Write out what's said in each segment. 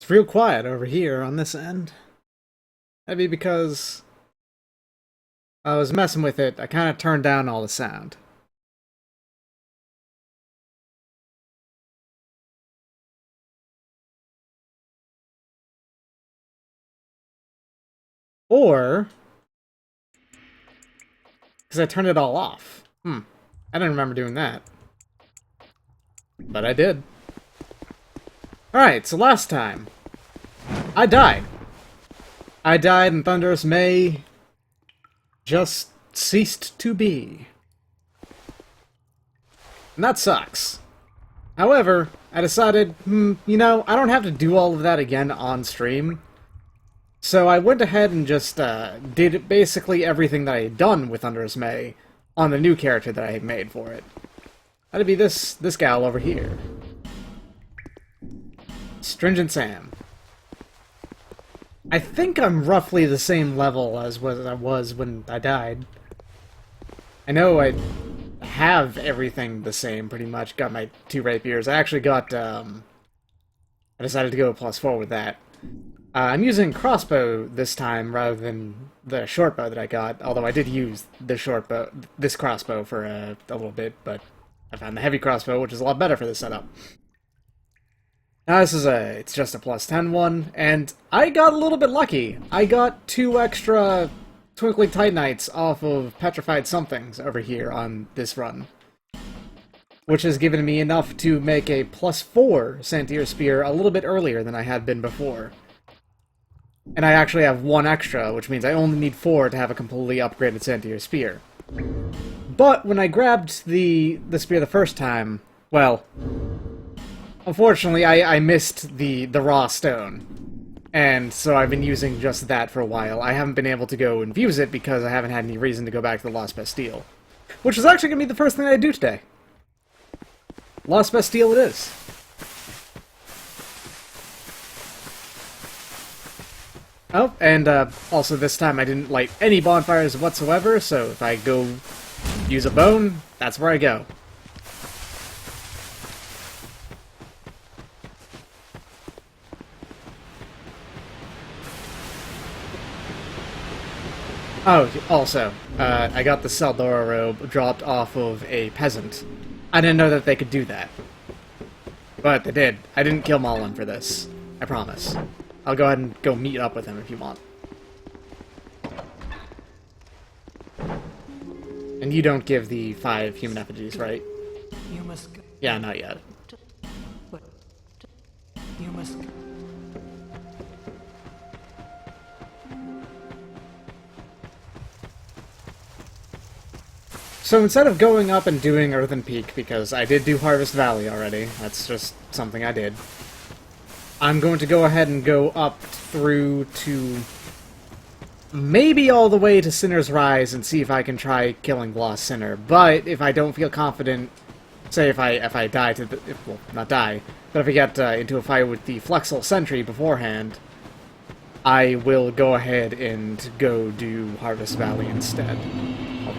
It's real quiet over here on this end. That'd be because I was messing with it. I kind of turned down all the sound. Or because I turned it all off. I don't remember doing that. But I did. Alright, so last time, I died. I died and Thunderous May just ceased to be. And that sucks. However, I decided, I don't have to do all of that again on stream. So I went ahead and just did basically everything that I had done with Thunderous May on the new character that I had made for it. That'd be this gal over here. Stringent Sam. I think I'm roughly the same level as I was when I died. I know I have everything the same, pretty much. Got my 2 rapiers. I actually got, I decided to go +4 with that. I'm using crossbow this time rather than the short bow that I got, although I did use this crossbow for a little bit, but I found the heavy crossbow, which is a lot better for this setup. Now it's just a +10 one, and I got a little bit lucky. I got 2 extra Twinkling Titanites off of Petrified Somethings over here on this run, which has given me enough to make a +4 Santier Spear a little bit earlier than I had been before. And I actually have 1 extra, which means I only need 4 to have a completely upgraded Santier Spear. But when I grabbed the spear the first time, well, unfortunately I missed the raw stone. And so I've been using just that for a while. I haven't been able to go and fuse it because I haven't had any reason to go back to the Lost Bastille. Which is actually going to be the first thing I do today. Lost Bastille it is. Oh, and also this time I didn't light any bonfires whatsoever, so if I go use a bone, that's where I go. Oh, also, I got the Saldora robe dropped off of a peasant. I didn't know that they could do that. But they did. I didn't kill Malin for this. I promise. I'll go ahead and go meet up with him if you want. And you don't give the 5 human effigies, right? You must go. Yeah, not yet. But you must go. So instead of going up and doing Earthen Peak, because I did do Harvest Valley already, that's just something I did, I'm going to go ahead and go up through to maybe all the way to Sinner's Rise and see if I can try killing Lost Sinner. But if I don't feel confident, say if I die to the... well, not die, but if I get into a fight with the Flexel Sentry beforehand, I will go ahead and go do Harvest Valley instead.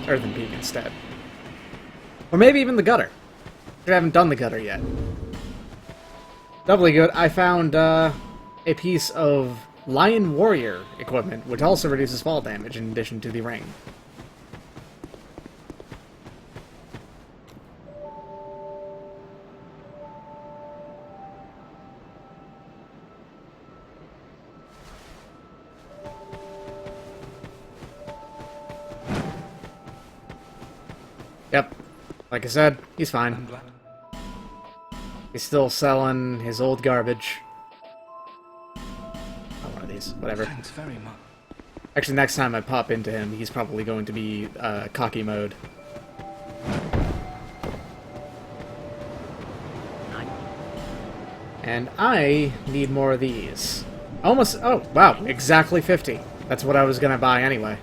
Earthen Peak instead. Or maybe even the Gutter. I haven't done the Gutter yet. Doubly good, I found a piece of Lion Warrior equipment, which also reduces fall damage in addition to the ring. Yep. Like I said, he's fine. He's still selling his old garbage. Oh, one of these. Whatever. Thanks very much. Actually, next time I pop into him, he's probably going to be cocky mode. And I need more of these. Almost... oh, wow. Exactly 50. That's what I was going to buy anyway.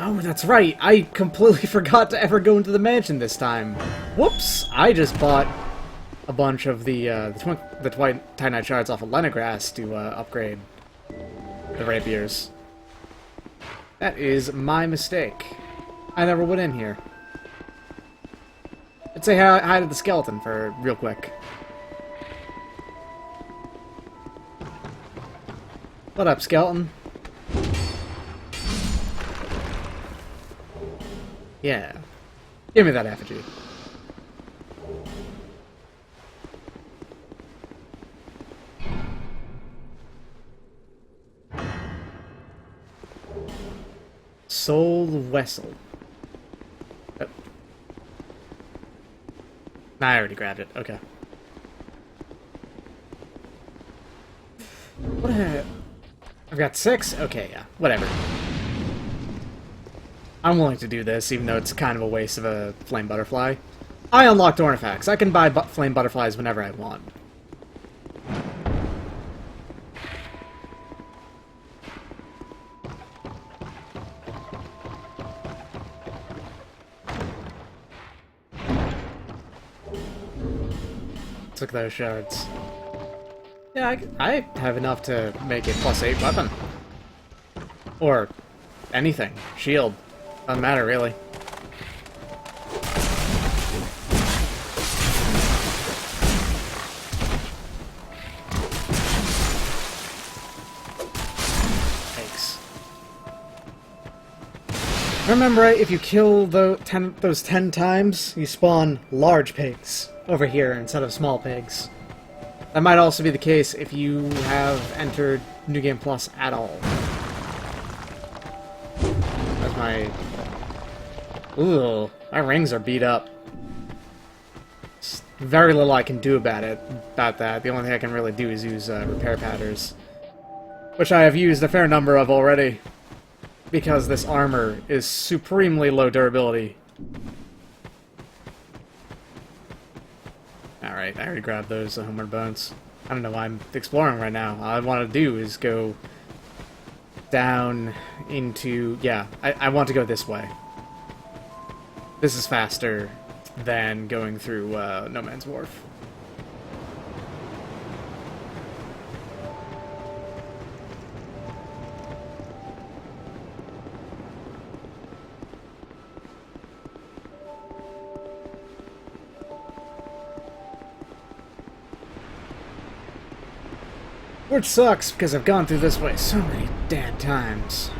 Oh, that's right. I completely forgot to ever go into the mansion this time. Whoops! I just bought a bunch of the Titanite shards off of Lenegrass to upgrade the rapiers. That is my mistake. I never went in here. Let's say hi to the skeleton for real quick. What up, skeleton? Yeah. Give me that effigy. Soul Vessel. Oh. Nah, I already grabbed it. Okay. What I've got 6? Okay, yeah. Whatever. I'm willing to do this, even though it's kind of a waste of a flame butterfly. I unlocked artifacts. I can buy flame butterflies whenever I want. Look at those shards. Yeah, I have enough to make a +8 weapon. Or anything. Shield. Doesn't matter, really. Thanks. Remember, right, if you kill those 10 times, you spawn large pigs over here instead of small pigs. That might also be the case if you have entered New Game Plus at all. That's my... Ooh, my rings are beat up. There's very little I can do about that. The only thing I can really do is use repair patterns. Which I have used a fair number of already. Because this armor is supremely low durability. Alright, I already grabbed those homeward bones. I don't know why I'm exploring right now. All I want to do is go down into... Yeah, I want to go this way. This is faster than going through No Man's Wharf. Which sucks, because I've gone through this way so many damn times.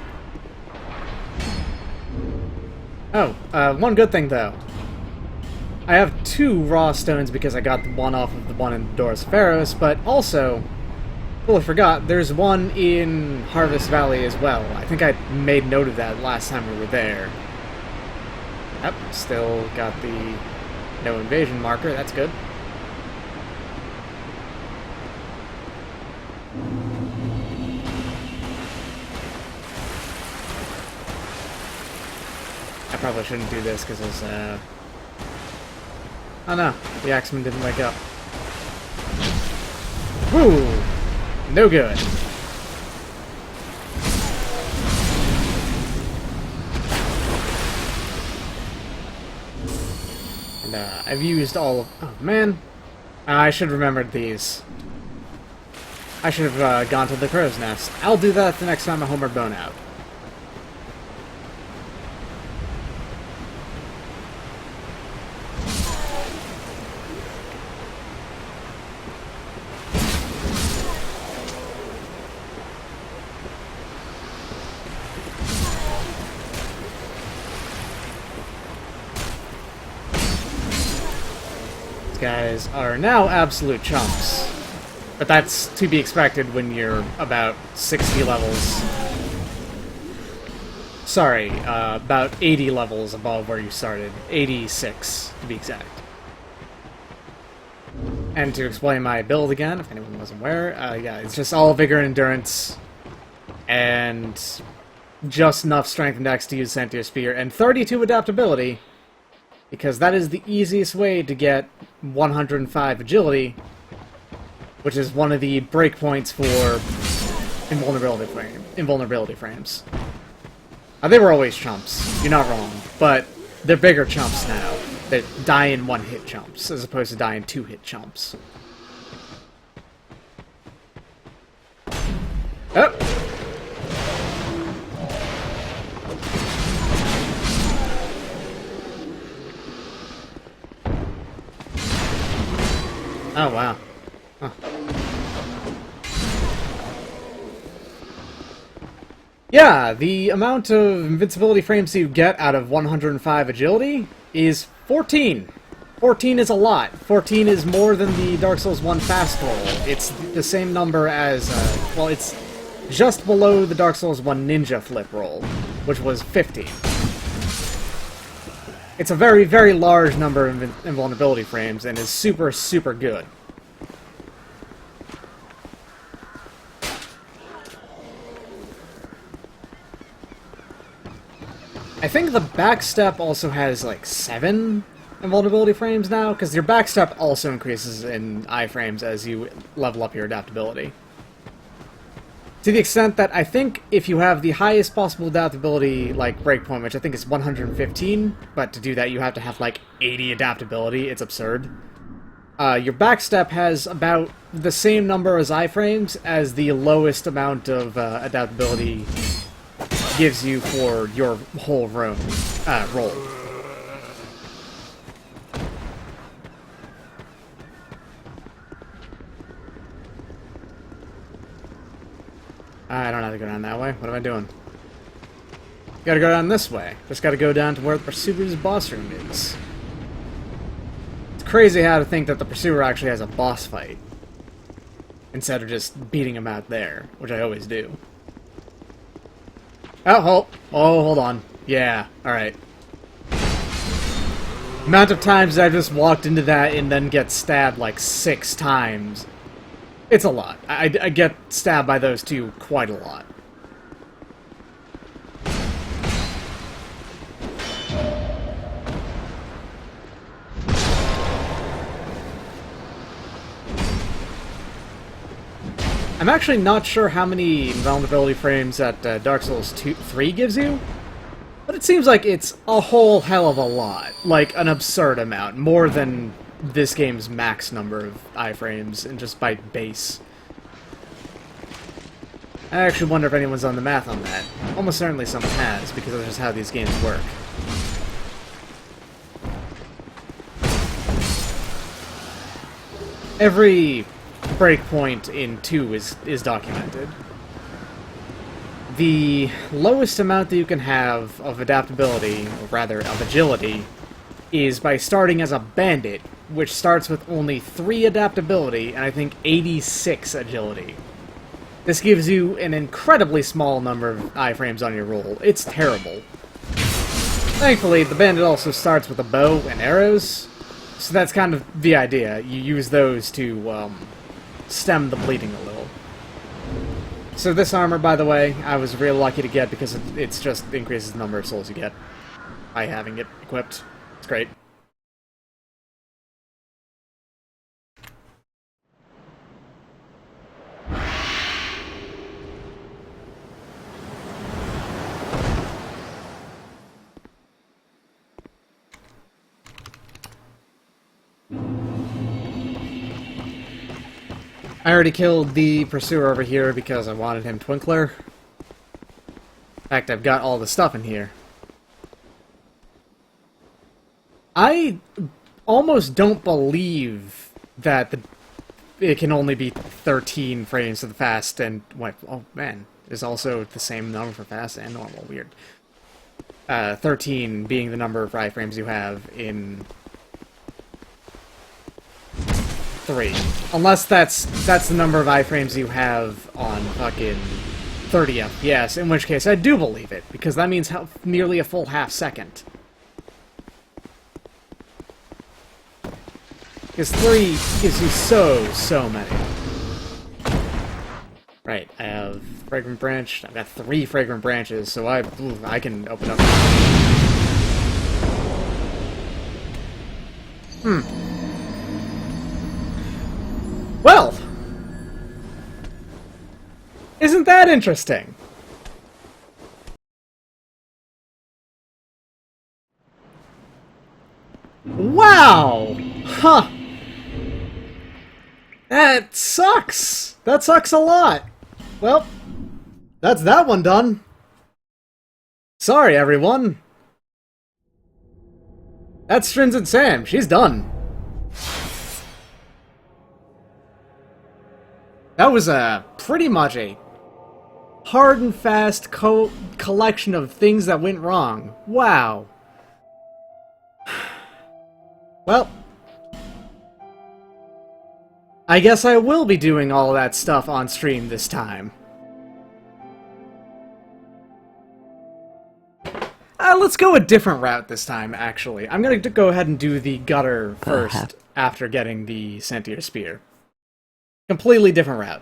Oh, one good thing, though. I have 2 raw stones because I got the one off of the one in Doris Pharos, but also, totally forgot, there's one in Harvest Valley as well. I think I made note of that last time we were there. Yep, still got the no invasion marker, that's good. I probably shouldn't do this because it's, oh no, the axeman didn't wake up. Woo! No good. And, I've used all of... Oh, man. I should have remembered these. I should have gone to the crow's nest. I'll do that the next time I homeward bone out. Guys are now absolute chumps. But that's to be expected when you're about 60 levels. Sorry, about 80 levels above where you started. 86, to be exact. And to explain my build again, if anyone wasn't aware, yeah, it's just all vigor and endurance, and just enough strength and dex to use Sentient Spear, and 32 adaptability, because that is the easiest way to get 105 agility, which is one of the breakpoints for invulnerability frames. They were always chumps, you're not wrong, but they're bigger chumps now. They die in 1-hit chumps, as opposed to die in 2-hit chumps. Oh! Oh, wow. Huh. Yeah, the amount of invincibility frames you get out of 105 agility is 14. 14 is a lot. 14 is more than the Dark Souls 1 fast roll. It's the same number as, well, it's just below the Dark Souls 1 ninja flip roll, which was 15. It's a very, very large number of invulnerability frames and is super, super good. I think the backstep also has like 7 invulnerability frames now, because your backstep also increases in iframes as you level up your adaptability. To the extent that I think if you have the highest possible adaptability, like, breakpoint, which I think is 115, but to do that you have to have like 80 adaptability, it's absurd. Your backstep has about the same number as iframes as the lowest amount of adaptability gives you for your whole roll. I don't have to go down that way. What am I doing? Gotta go down this way. Just gotta go down to where the Pursuer's boss room is. It's crazy how to think that the Pursuer actually has a boss fight, instead of just beating him out there, which I always do. Oh, hold on. Yeah, alright. Amount of times I just walked into that and then get stabbed like 6 times. It's a lot. I get stabbed by those two quite a lot. I'm actually not sure how many invulnerability frames that Dark Souls 3 gives you, but it seems like it's a whole hell of a lot. Like, an absurd amount. More than this game's max number of iframes, and just by base. I actually wonder if anyone's done the math on that. Almost certainly someone has, because that's just how these games work. Every breakpoint in 2 is documented. The lowest amount that you can have of adaptability, or rather of agility, is by starting as a bandit, which starts with only 3 adaptability and I think 86 agility. This gives you an incredibly small number of iframes on your roll. It's terrible. Thankfully, the bandit also starts with a bow and arrows, so that's kind of the idea. You use those to stem the bleeding a little. So this armor, by the way, I was real lucky to get because it's just increases the number of souls you get by having it equipped. It's great. I already killed the Pursuer over here because I wanted him Twinkler. In fact, I've got all the stuff in here. I almost don't believe that it can only be 13 frames for the fast and... What? Oh, man. There's also the same number for fast and normal. Weird. 13 being the number of iframes you have in 3. Unless that's the number of iframes you have on fucking 30 FPS, in which case I do believe it, because that means nearly a full half second. Because 3 gives you so many. Right, I have Fragrant Branch. I've got 3 Fragrant Branches, so I can open up... Well! Isn't that interesting? Wow! Huh. That sucks! That sucks a lot! Well, that's that one done. Sorry, everyone. That's Stringent Sam. She's done. That was pretty much a hard and fast collection of things that went wrong. Wow. Well, I guess I will be doing all that stuff on stream this time. Let's go a different route this time, actually. I'm gonna go ahead and do the gutter first, after getting the Sentier Spear. Completely different route.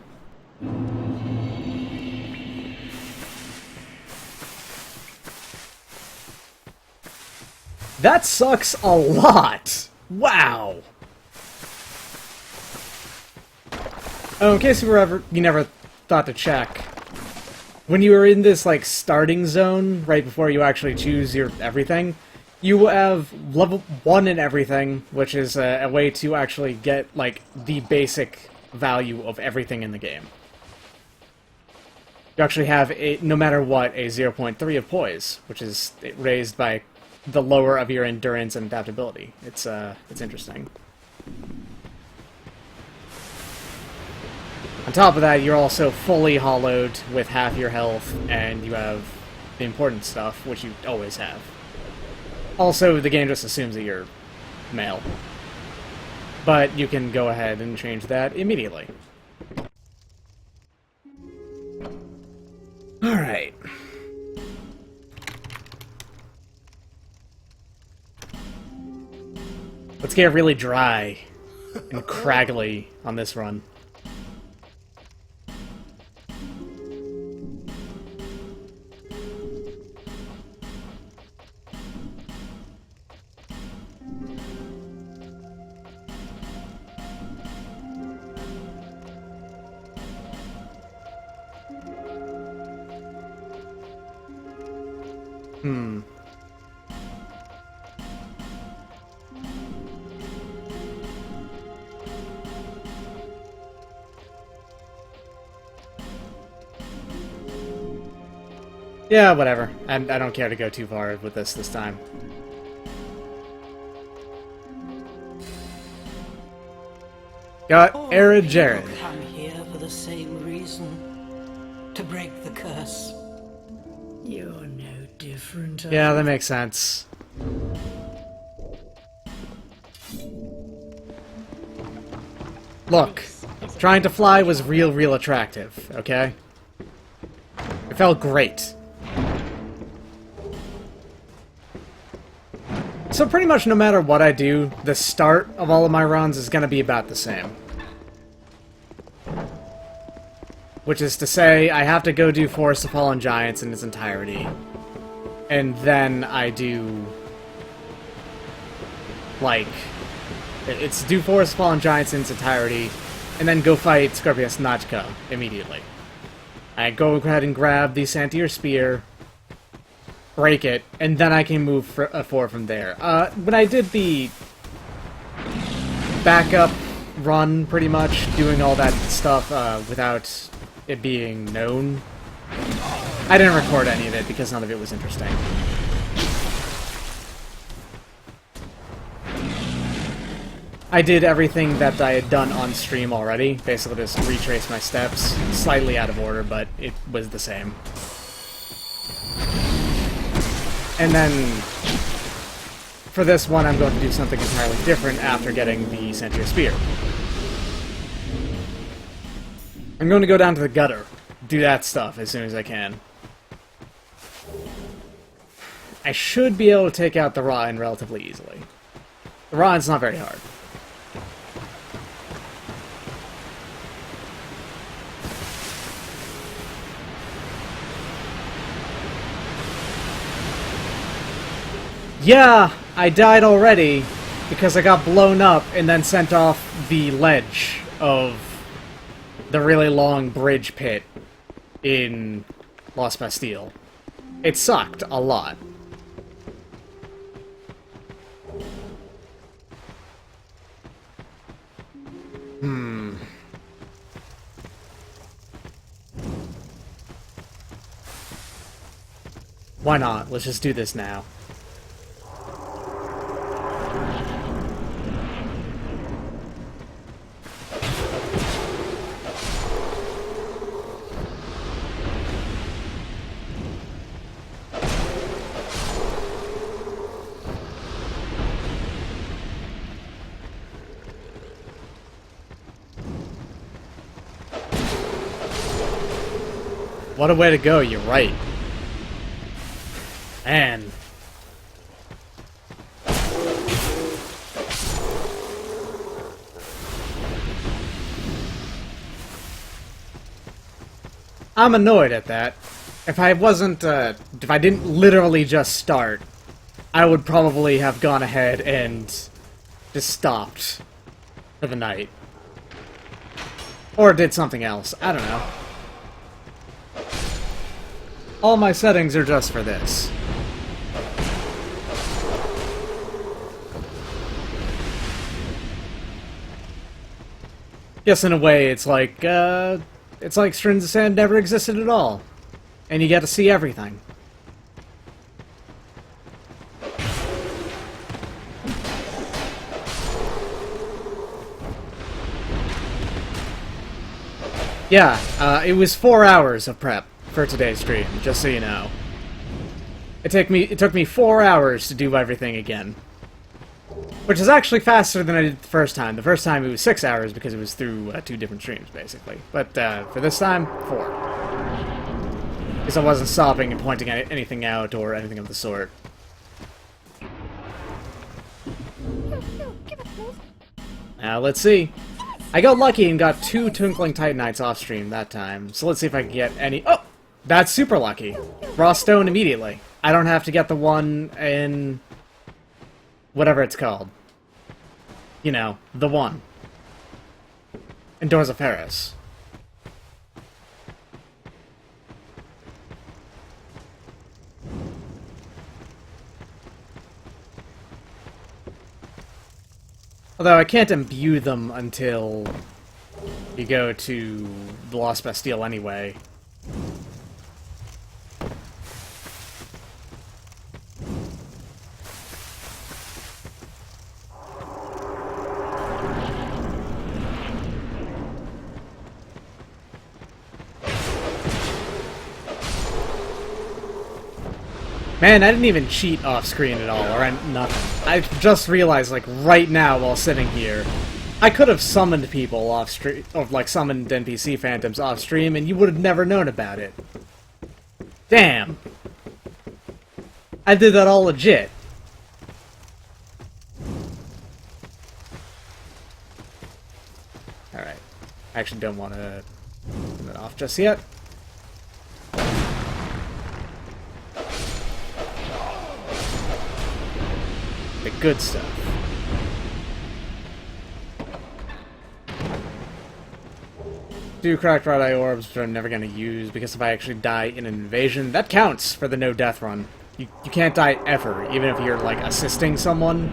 That sucks a lot! Wow! Oh, in case you never thought to check, when you were in this, like, starting zone, right before you actually choose your everything, you have level 1 in everything, which is a way to actually get, like, the basic value of everything in the game. You actually have, no matter what, a 0.3 of poise, which is raised by the lower of your endurance and adaptability. It's interesting. On top of that, you're also fully hollowed with half your health, and you have the important stuff, which you always have. Also, the game just assumes that you're male. But you can go ahead and change that immediately. Alright. Let's get really dry and craggly on this run. Yeah, whatever. I don't care to go too far with this time. Got Arid Jared. Come here for the same reason. To break the curse. You're no different. Yeah, that makes sense. Look, trying to fly was real attractive, okay? It felt great. So pretty much no matter what I do, the start of all of my runs is going to be about the same. Which is to say, I have to go do Forest of Fallen Giants in its entirety. And then I do... like... it's do Forest of Fallen Giants in its entirety, and then go fight Scorpius Nachka immediately. I go ahead and grab the Sentier Spear, break it, and then I can move forward from there. When I did the backup run, pretty much, doing all that stuff without it being known, I didn't record any of it because none of it was interesting. I did everything that I had done on stream already, basically just retrace my steps, slightly out of order, but it was the same. And then, for this one, I'm going to do something entirely different after getting the Sentier Spear. I'm going to go down to the gutter, do that stuff as soon as I can. I should be able to take out the Ryan relatively easily. The Ryan's not very hard. Yeah, I died already because I got blown up and then sent off the ledge of the really long bridge pit in Lost Bastille. It sucked a lot. Why not? Let's just do this now. What a way to go, you're right. Man. I'm annoyed at that. If I wasn't, if I didn't literally just start, I would probably have gone ahead and just stopped for the night. Or did something else. I don't know. All my settings are just for this. Guess in a way, it's like Strings of Sand never existed at all. And you get to see everything. Yeah, it was 4 hours of prep for today's stream, just so you know. It took me 4 hours to do everything again. Which is actually faster than I did the first time. The first time it was 6 hours because it was through 2 different streams, basically. But for this time, 4. Because I wasn't stopping and pointing anything out or anything of the sort. Now, let's see. I got lucky and got 2 Twinkling Titanites off stream that time. So let's see if I can get any... Oh! That's super lucky. Raw Stone immediately. I don't have to get the one in... whatever it's called. You know, the one. In Doors of Paris. Although I can't imbue them until you go to the Lost Bastille anyway. Man, I didn't even cheat off-screen at all, or nothing. I just realized, like, right now while sitting here, I could have summoned people off-stream, or, like, summoned NPC phantoms off-stream, and you would have never known about it. Damn! I did that all legit. Alright. I actually don't want to turn it off just yet. The good stuff. Two cracked red eye orbs, which I'm never going to use, because if I actually die in an invasion, that counts for the no death run. You can't die ever, even if you're, like, assisting someone,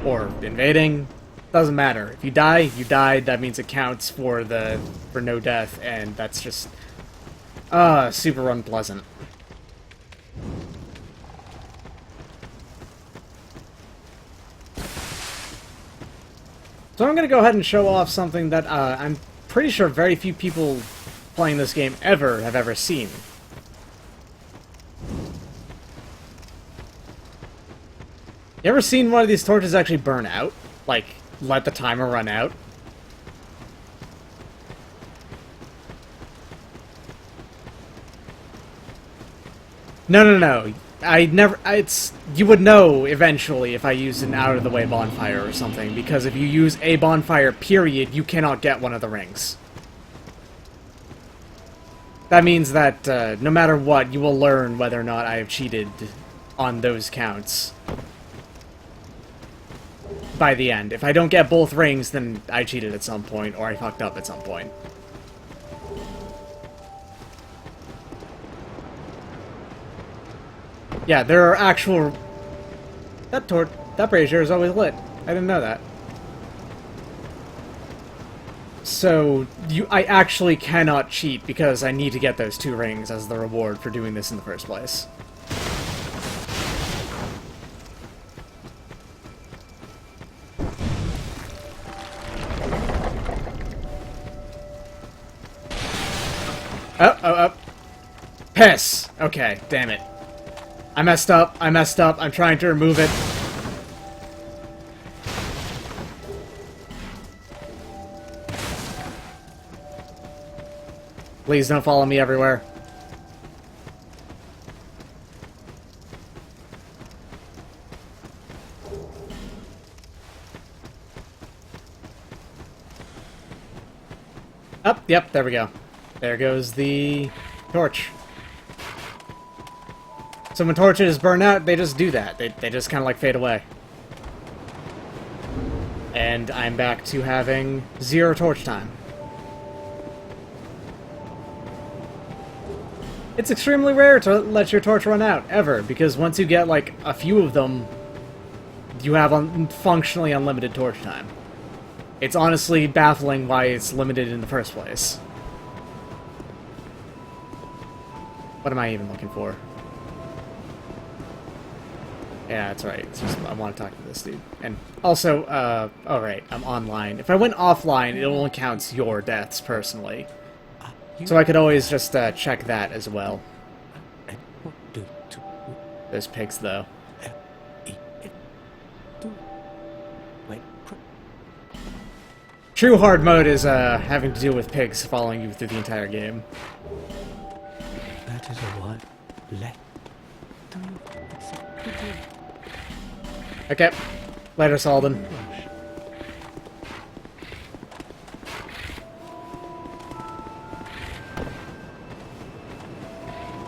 or invading. Doesn't matter. If you die, you died, that means it counts for no death, and that's just, super unpleasant. So I'm going to go ahead and show off something that I'm pretty sure very few people playing this game have ever seen. You ever seen one of these torches actually burn out? Like, let the timer run out? No. You would know eventually if I used an out-of-the-way bonfire or something, because if you use a bonfire, period, you cannot get one of the rings. That means that, no matter what, you will learn whether or not I have cheated on those counts by the end. If I don't get both rings, then I cheated at some point, or I fucked up at some point. Yeah, there are actual... That brazier is always lit. I didn't know that. So, I actually cannot cheat because I need to get those 2 rings as the reward for doing this in the first place. Oh. Piss! Okay, damn it. I messed up, I'm trying to remove it. Please don't follow me everywhere. Up, yep, there we go. There goes the torch. So when torches burn out, they just do that. They just kind of like fade away. And I'm back to having 0 torch time. It's extremely rare to let your torch run out, ever, because once you get like a few of them, you have functionally unlimited torch time. It's honestly baffling why it's limited in the first place. What am I even looking for? Yeah, that's right. It's just, I want to talk to this dude. And also, oh right, I'm online. If I went offline, it only counts your deaths, personally. So I could always just check that as well. There's pigs, though. True hard mode is having to deal with pigs following you through the entire game. That is a what? Okay. Later, Salden.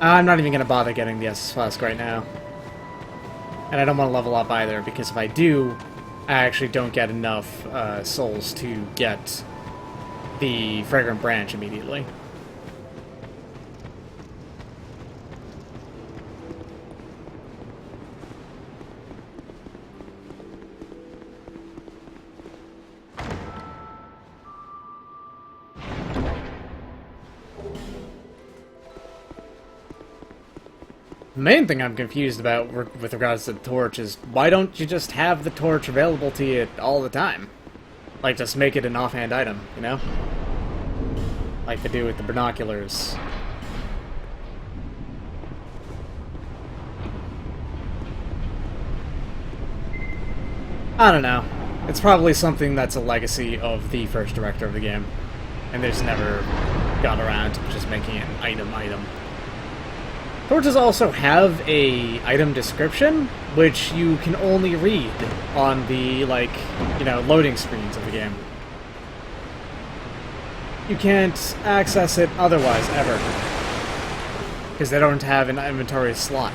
I'm not even going to bother getting the SS Flask right now. And I don't want to level up either, because if I do, I actually don't get enough souls to get the Fragrant Branch immediately. The main thing I'm confused about with regards to the torch is, why don't you just have the torch available to you all the time? Like, just make it an offhand item, you know? Like they do with the binoculars. I don't know. It's probably something that's a legacy of the first director of the game. And they just never got around to just making it an item. Torches also have a item description, which you can only read on the, like, you know, loading screens of the game. You can't access it otherwise, ever. Because they don't have an inventory slot.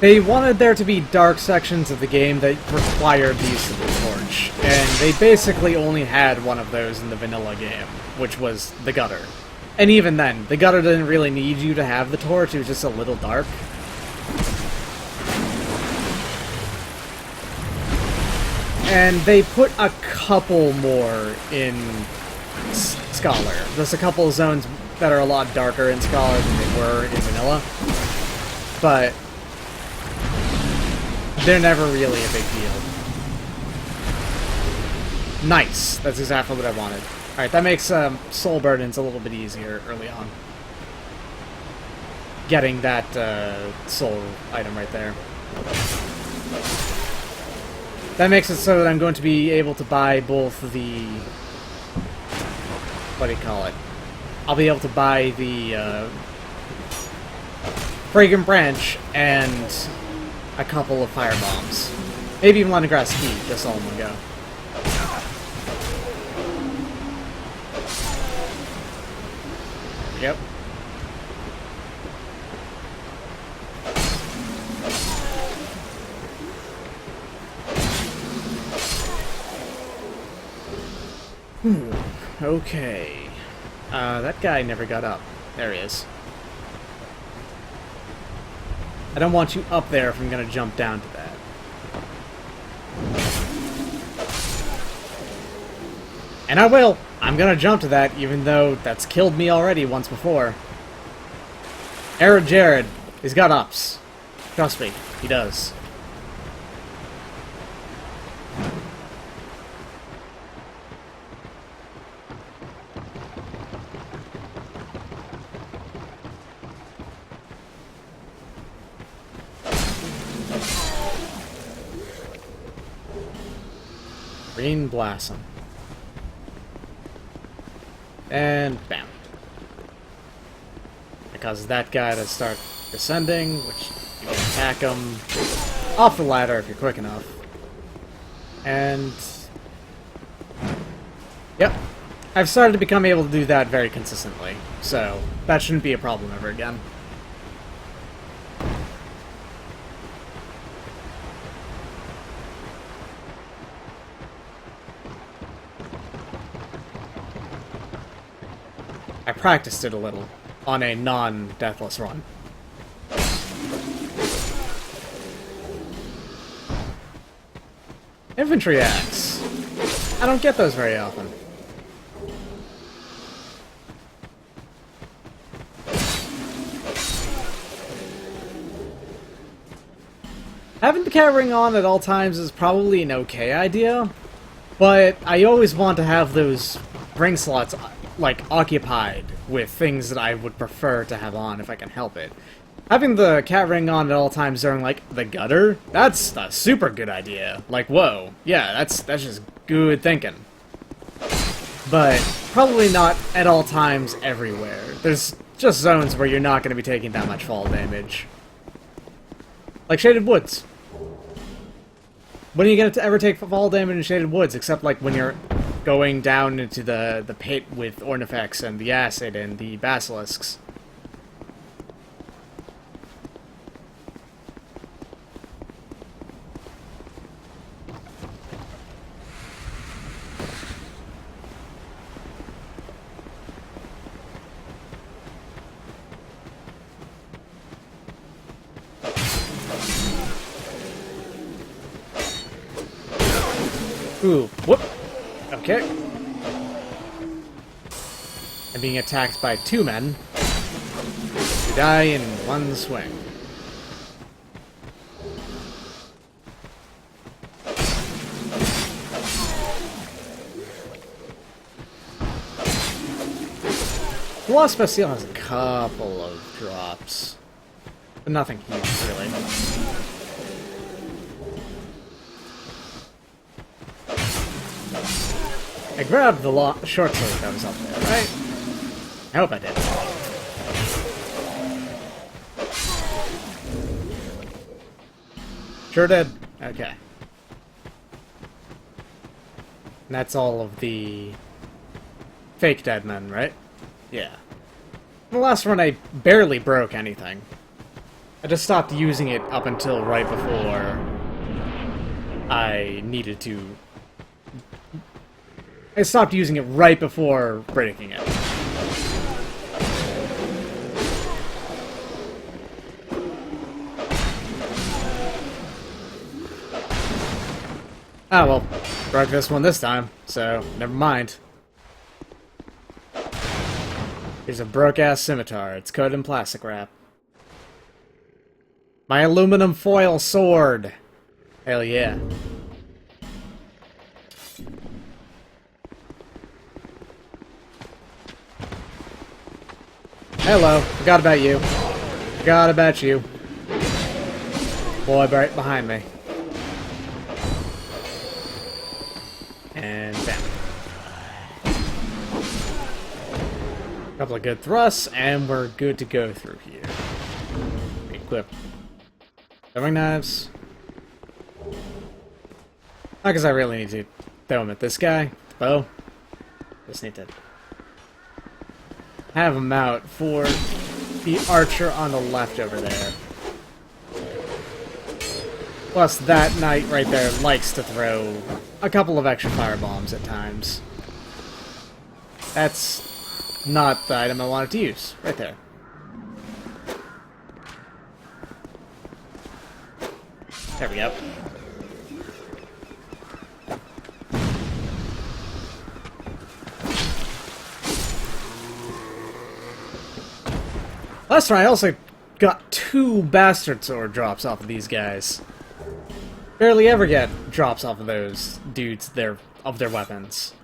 They wanted there to be dark sections of the game that required the use of the torch, and they basically only had one of those in the vanilla game, which was the gutter. And even then, the gutter didn't really need you to have the torch, it was just a little dark. And they put a couple more in Scholar. There's a couple of zones that are a lot darker in Scholar than they were in vanilla, but they're never really a big deal. Nice. That's exactly what I wanted. Alright, that makes soul burdens a little bit easier early on. Getting that soul item right there. That makes it so that I'm going to be able to buy both the... what do you call it? I'll be able to buy the Fragrant Branch and a couple of fire bombs. Maybe even Leningrad Ski, just all in one go. Yep. Okay. That guy never got up. There he is. I don't want you up there if I'm gonna jump down to that. And I will! I'm gonna jump to that, even though that's killed me already once before. Arid Jared, he's got ups. Trust me, he does. Green Blossom. And bam. It causes that guy to start descending, which you can attack him off the ladder if you're quick enough. And yep, I've started to become able to do that very consistently, so that shouldn't be a problem ever again. I practiced it a little on a non-Deathless run. Infantry axe. I don't get those very often. Having the cat ring on at all times is probably an okay idea, but I always want to have those ring slots like occupied with things that I would prefer to have on if I can help it. Having the cat ring on at all times during, like, the gutter, that's a super good idea. Like, whoa. Yeah, that's just good thinking. But probably not at all times everywhere. There's just zones where you're not going to be taking that much fall damage. Like Shaded Woods. When are you going to ever take fall damage in Shaded Woods, except, like, when you're going down into the pit with Ornifex and the Acid and the Basilisks? Ooh, whoop. Okay. I'm being attacked by two men who die in one swing. The Lost Bastille has a couple of drops, but nothing huge, really. I grabbed the short sword that was up there, right? I hope I did. Sure did. Okay. And that's all of the fake dead men, right? Yeah. The last run I barely broke anything. I just stopped using it up until right before I needed to. I stopped using it right before breaking it. Ah, well, broke this one this time, so never mind. Here's a broke-ass scimitar. It's coated in plastic wrap. My aluminum foil sword! Hell yeah. Hello. Forgot about you. Forgot about you. Boy right behind me. And bam. Couple of good thrusts, and we're good to go through here. Equip. Throwing knives. Not because I really need to throw them at this guy. The bow. Just need to have him out for the archer on the left over there. Plus, that knight right there likes to throw a couple of extra firebombs at times. That's not the item I wanted to use. Right there. There we go. Last time I also got 2 bastard sword drops off of these guys. Barely ever get drops off of those dudes, of their weapons.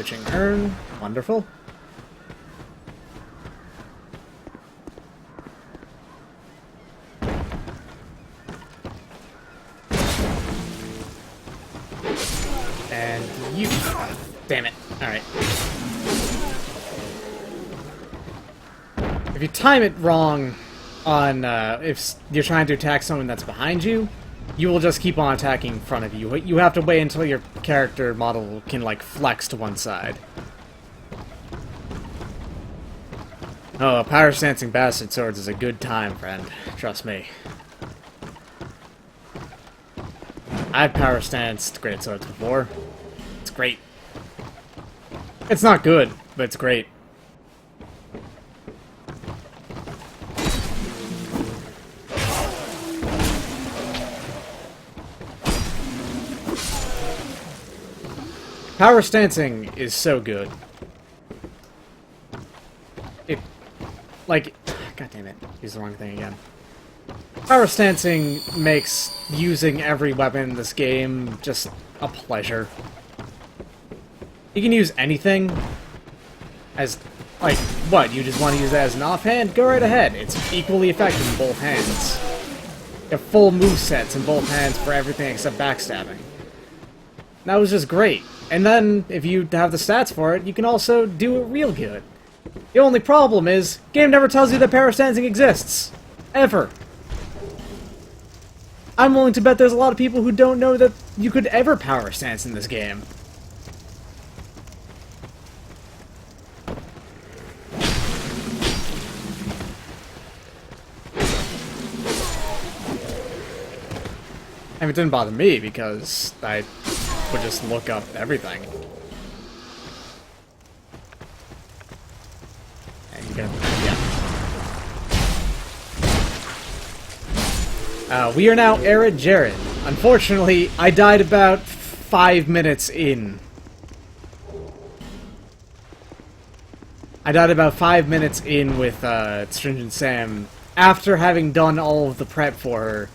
Switching urn. Wonderful. And you... Damn it. Alright. If you time it wrong on, if you're trying to attack someone that's behind you, you will just keep on attacking in front of you. You have to wait until your character model can, like, flex to one side. Oh, power stancing bastard swords is a good time, friend. Trust me. I've power stanced great swords before. It's great. It's not good, but it's great. Power stancing is so good. It, like, god damn it, use the wrong thing again. Power stancing makes using every weapon in this game just a pleasure. You can use anything as, like, what, you just want to use it as an offhand? Go right ahead, it's equally effective in both hands. You have full movesets in both hands for everything except backstabbing. That was just great. And then, if you have the stats for it, you can also do it real good. The only problem is, game never tells you that power stancing exists. Ever. I'm willing to bet there's a lot of people who don't know that you could ever power stance in this game. And it didn't bother me, because I would just look up everything. And you can, yeah. We are now Arid Jared. Unfortunately, I died about 5 minutes in. I died about 5 minutes in with Stringent Sam, after having done all of the prep for her,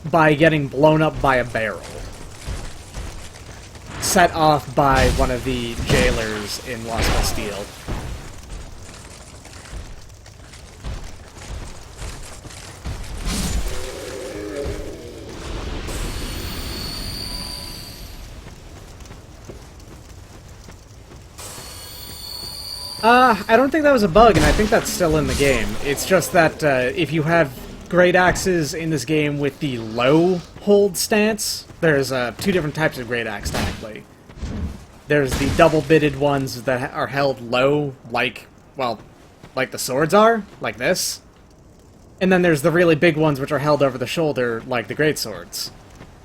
by getting blown up by a barrel. Set off by one of the jailers in Las Bastille. I don't think that was a bug, and I think that's still in the game. It's just that if you have great axes in this game with the low hold stance, there's two different types of great axe, technically. There's the double-bitted ones that are held low, like, well, like the swords are, like this. And then there's the really big ones which are held over the shoulder, like the great swords.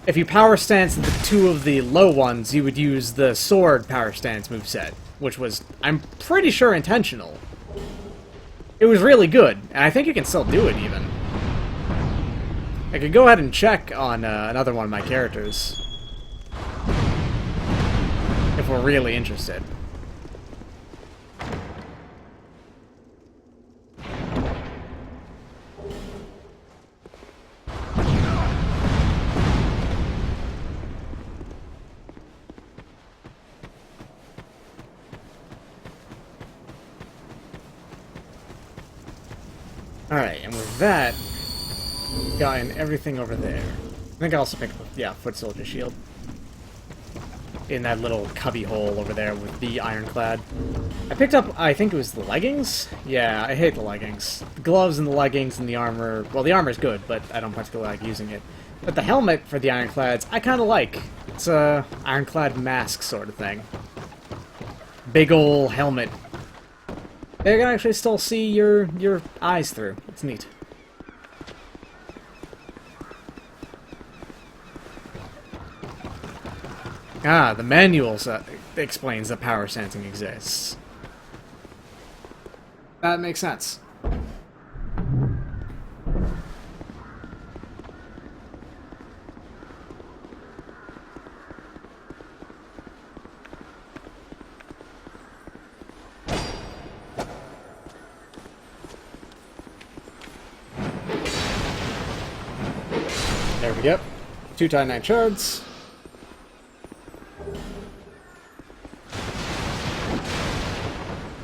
If you power stance the two of the low ones, you would use the sword power stance moveset, which was, I'm pretty sure, intentional. It was really good, and I think you can still do it, even. I could go ahead and check on another one of my characters. If we're really interested. Alright, and with that, gotten everything over there. I think I also picked up, yeah, foot soldier shield. In that little cubby hole over there with the ironclad. I picked up, I think it was the leggings? Yeah, I hate the leggings. The gloves and the leggings and the armor, well, the armor's good, but I don't particularly like using it. But the helmet for the ironclads, I kind of like. It's a ironclad mask sort of thing. Big ol' helmet. You can actually still see your eyes through. It's neat. Ah, the manual explains that power stancing exists. That makes sense. There we go. 2 Titanite shards.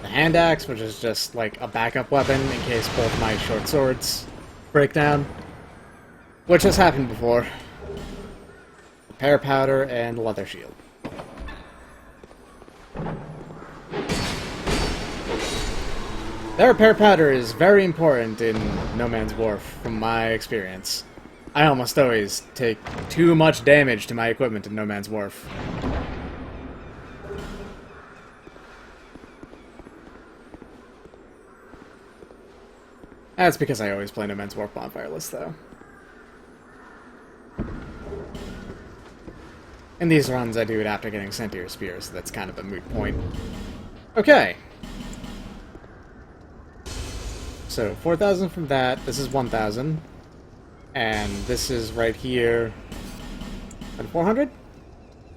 the hand axe, which is just like a backup weapon in case both my short swords break down. Which has happened before. Pear powder and leather shield. Their repair powder is very important in No Man's Wharf, from my experience. I almost always take too much damage to my equipment in No Man's Wharf. That's because I always play No Man's Wharf Bonfireless, though. In these runs, I do it after getting Sentier's Spear, so that's kind of a moot point. Okay. So, 4,000 from that, this is 1,000, and this is right here, 400?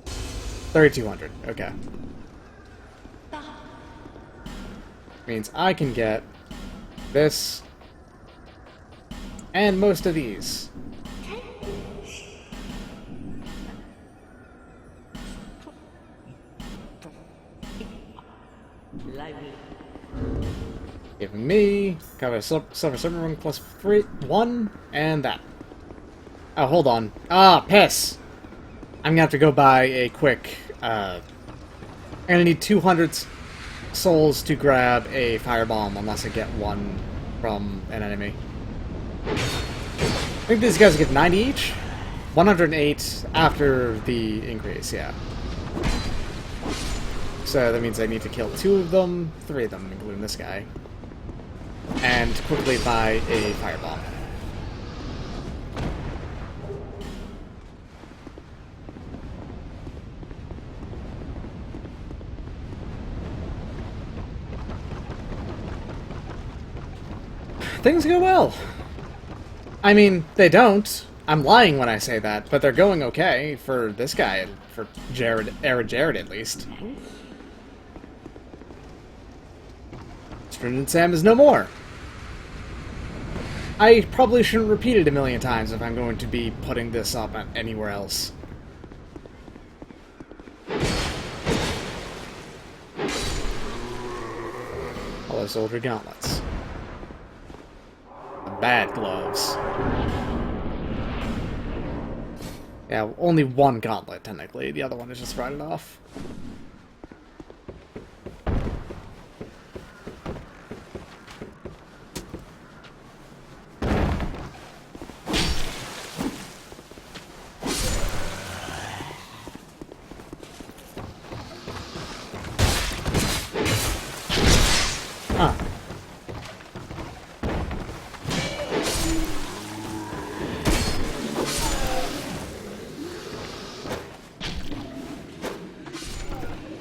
3,200, okay. Means I can get this, and most of these. Give me cover silver ring plus 1, and that. Oh, hold on. Ah, piss! I'm gonna have to go buy a quick, I'm gonna need 200 souls to grab a firebomb, unless I get one from an enemy. I think these guys get 90 each? 108 after the increase, yeah. So that means I need to kill 2 of them, 3 of them, including this guy. And quickly buy a firebomb. Things go well. I mean, they don't. I'm lying when I say that, but they're going okay for this guy, for Jared at least. Stringent Sam is no more. I probably shouldn't repeat it a million times if I'm going to be putting this up anywhere else. Hello, soldier gauntlets. The bad gloves. Yeah, only one gauntlet, technically. The other one is just right off. Huh.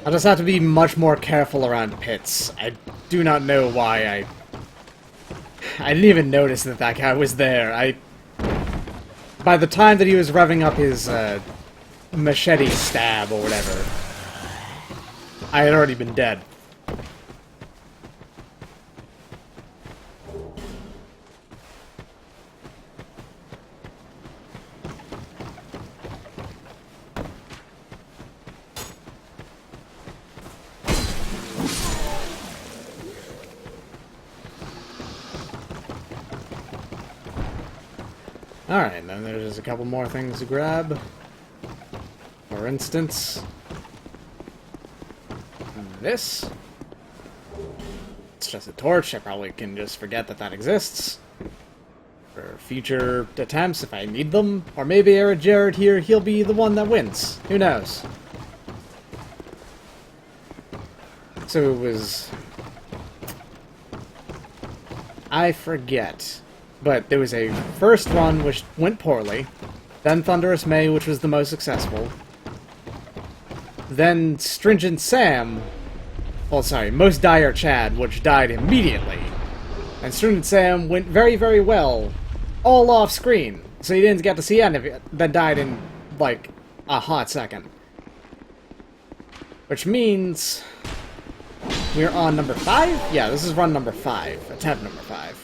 I'll just have to be much more careful around pits. I do not know why I didn't even notice that that guy was there. By the time that he was revving up his machete stab or whatever, I had already been dead. Alright, then there's just a couple more things to grab. For instance, this. It's just a torch. I probably can just forget that that exists. For future attempts if I need them. Or maybe Jared here, he'll be the one that wins. Who knows? So it was... I forget. But there was a first run which went poorly, then Thunderous May, which was the most successful, then Stringent Sam, well, sorry, Most Dire Chad, which died immediately, and Stringent Sam went very, very well, all off screen, so you didn't get to see any of it, that died in, like, a hot second. Which means we're on number 5? Yeah, this is run number 5, attempt number 5.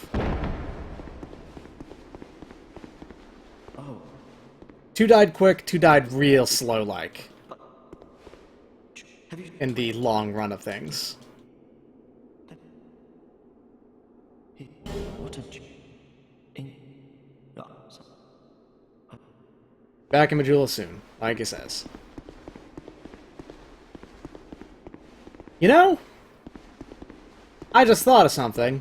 2 died quick, 2 died real slow-like. In the long run of things. Back in Majula soon, like it says. You know, I just thought of something.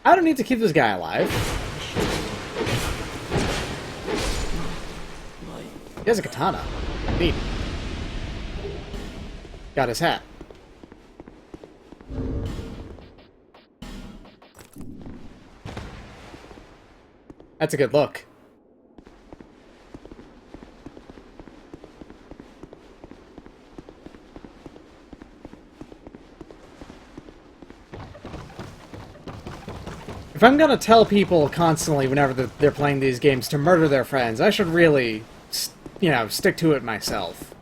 I don't need to keep this guy alive. He has a katana. Neat. Got his hat. That's a good look. If I'm gonna tell people constantly whenever they're playing these games to murder their friends, I should really, you know, stick to it myself.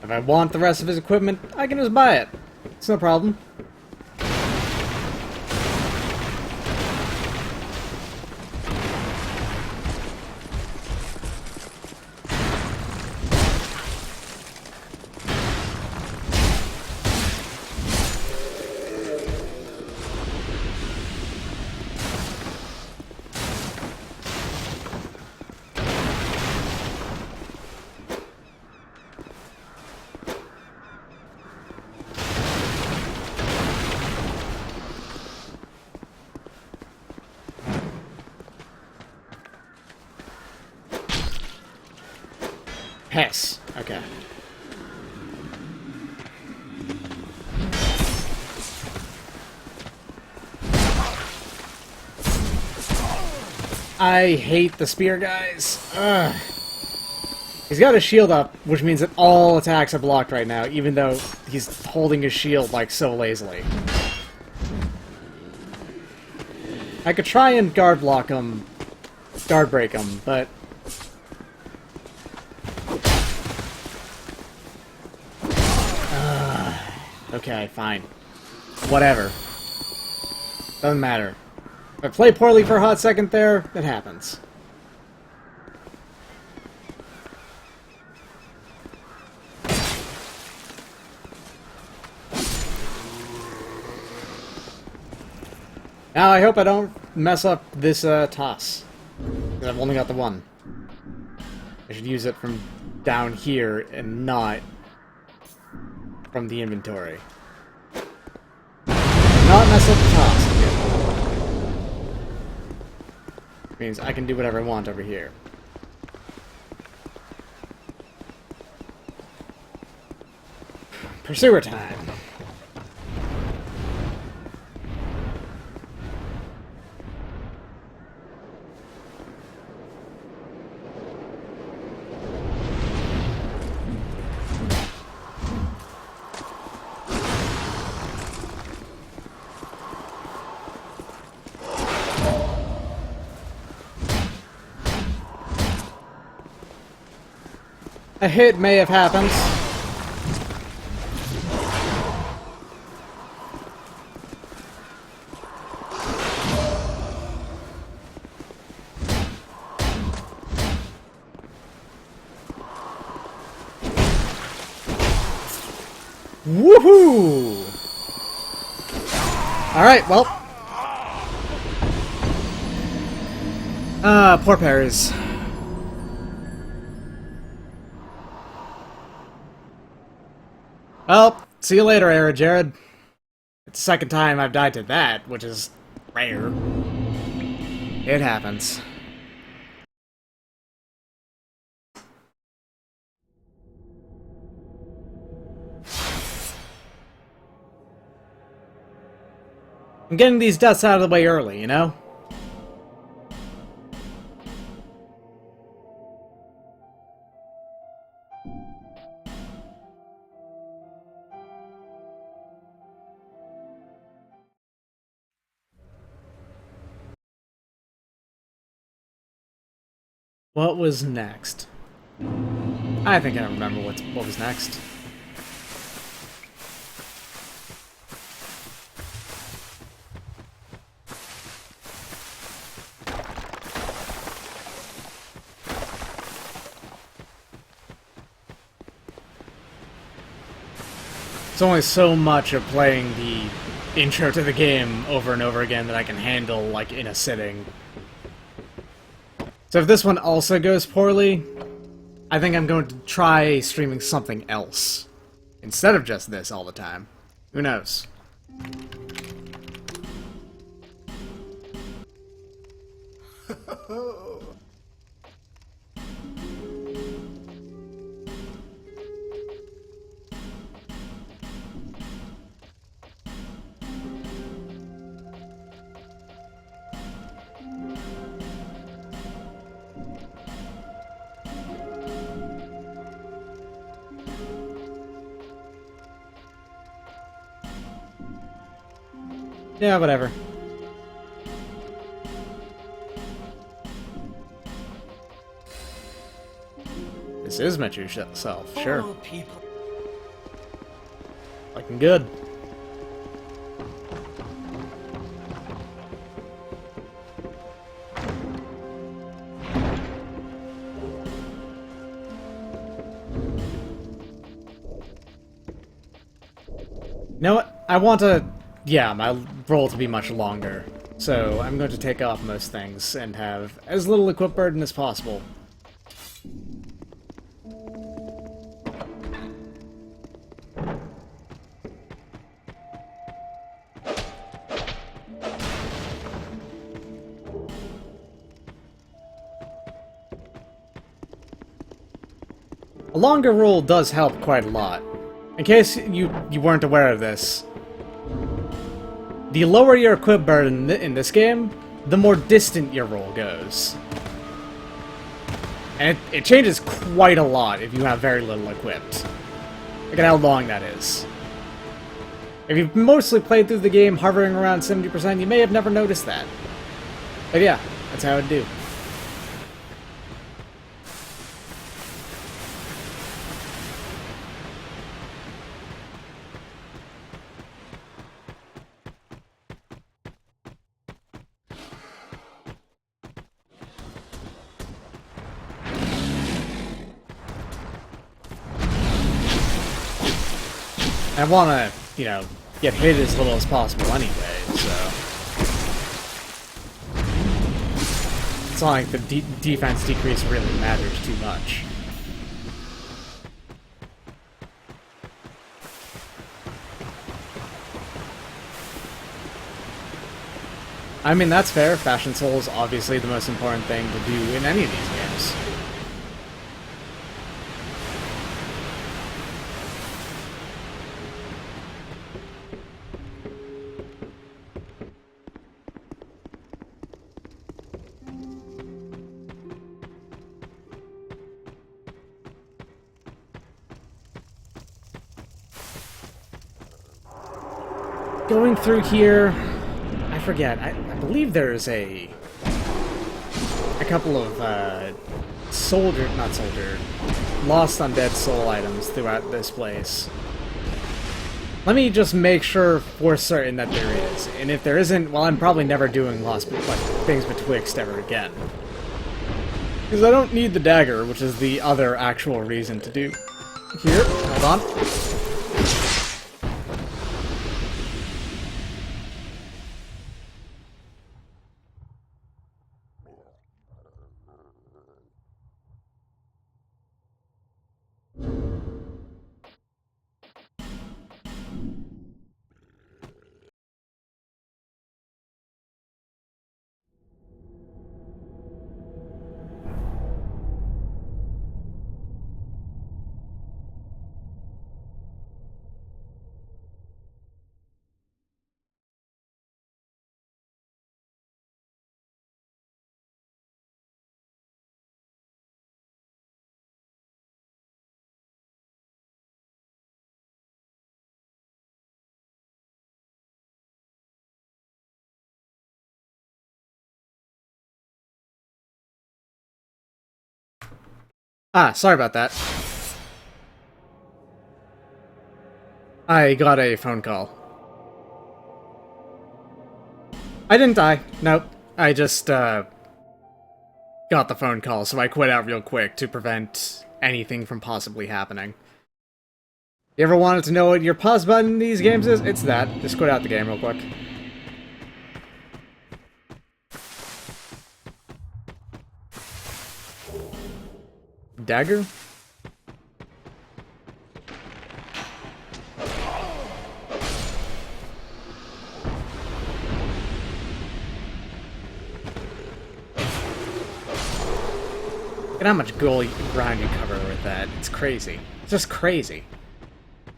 If I want the rest of his equipment, I can just buy it. It's no problem. Hess. Okay. I hate the spear guys. Ugh. He's got his shield up, which means that all attacks are blocked right now, even though he's holding his shield, like, so lazily. I could try and guard block him, guard break him, but... okay, fine. Whatever. Doesn't matter. If I play poorly for a hot second there, it happens. Now I hope I don't mess up this toss. I've only got the one. I should use it from down here and not from the inventory. Not mess up the toss. Means I can do whatever I want over here. Pursuer time. A hit may have happened. Woohoo! Alright, well. Poor Paris. Well, see you later, Era Jared. It's the second time I've died to that, which is rare. It happens. I'm getting these deaths out of the way early, you know? What was next? I think I remember what was next. It's only so much of playing the intro to the game over and over again that I can handle, like, in a sitting. So if this one also goes poorly, I think I'm going to try streaming something else instead of just this all the time. Who knows? Yeah, whatever. This is my true self, sure. All people. Looking good. You know what? I want my roll to be much longer. So I'm going to take off most things and have as little equip burden as possible. A longer roll does help quite a lot. In case you weren't aware of this, the lower your equip burden in this game, the more distant your roll goes. And it changes quite a lot if you have very little equipped. Look at how long that is. If you've mostly played through the game hovering around 70%, you may have never noticed that. But yeah, that's how it'd do. I want to, get hit as little as possible anyway, so... It's not like the defense decrease really matters too much. I mean, that's fair. Fashion Soul is obviously the most important thing to do in any of these games. Going through here, I forget. I believe there's a couple of lost undead soul items throughout this place. Let me just make sure for certain that there is, and if there isn't, well, I'm probably never doing things betwixt ever again. Because I don't need the dagger, which is the other actual reason to do. Here, hold on. Ah, sorry about that. I got a phone call. I didn't die. Nope. I just, got the phone call, so I quit out real quick to prevent anything from possibly happening. You ever wanted to know what your pause button in these games is? It's that. Just quit out the game real quick. Dagger? Look at how much ground you cover with that. It's crazy. It's just crazy.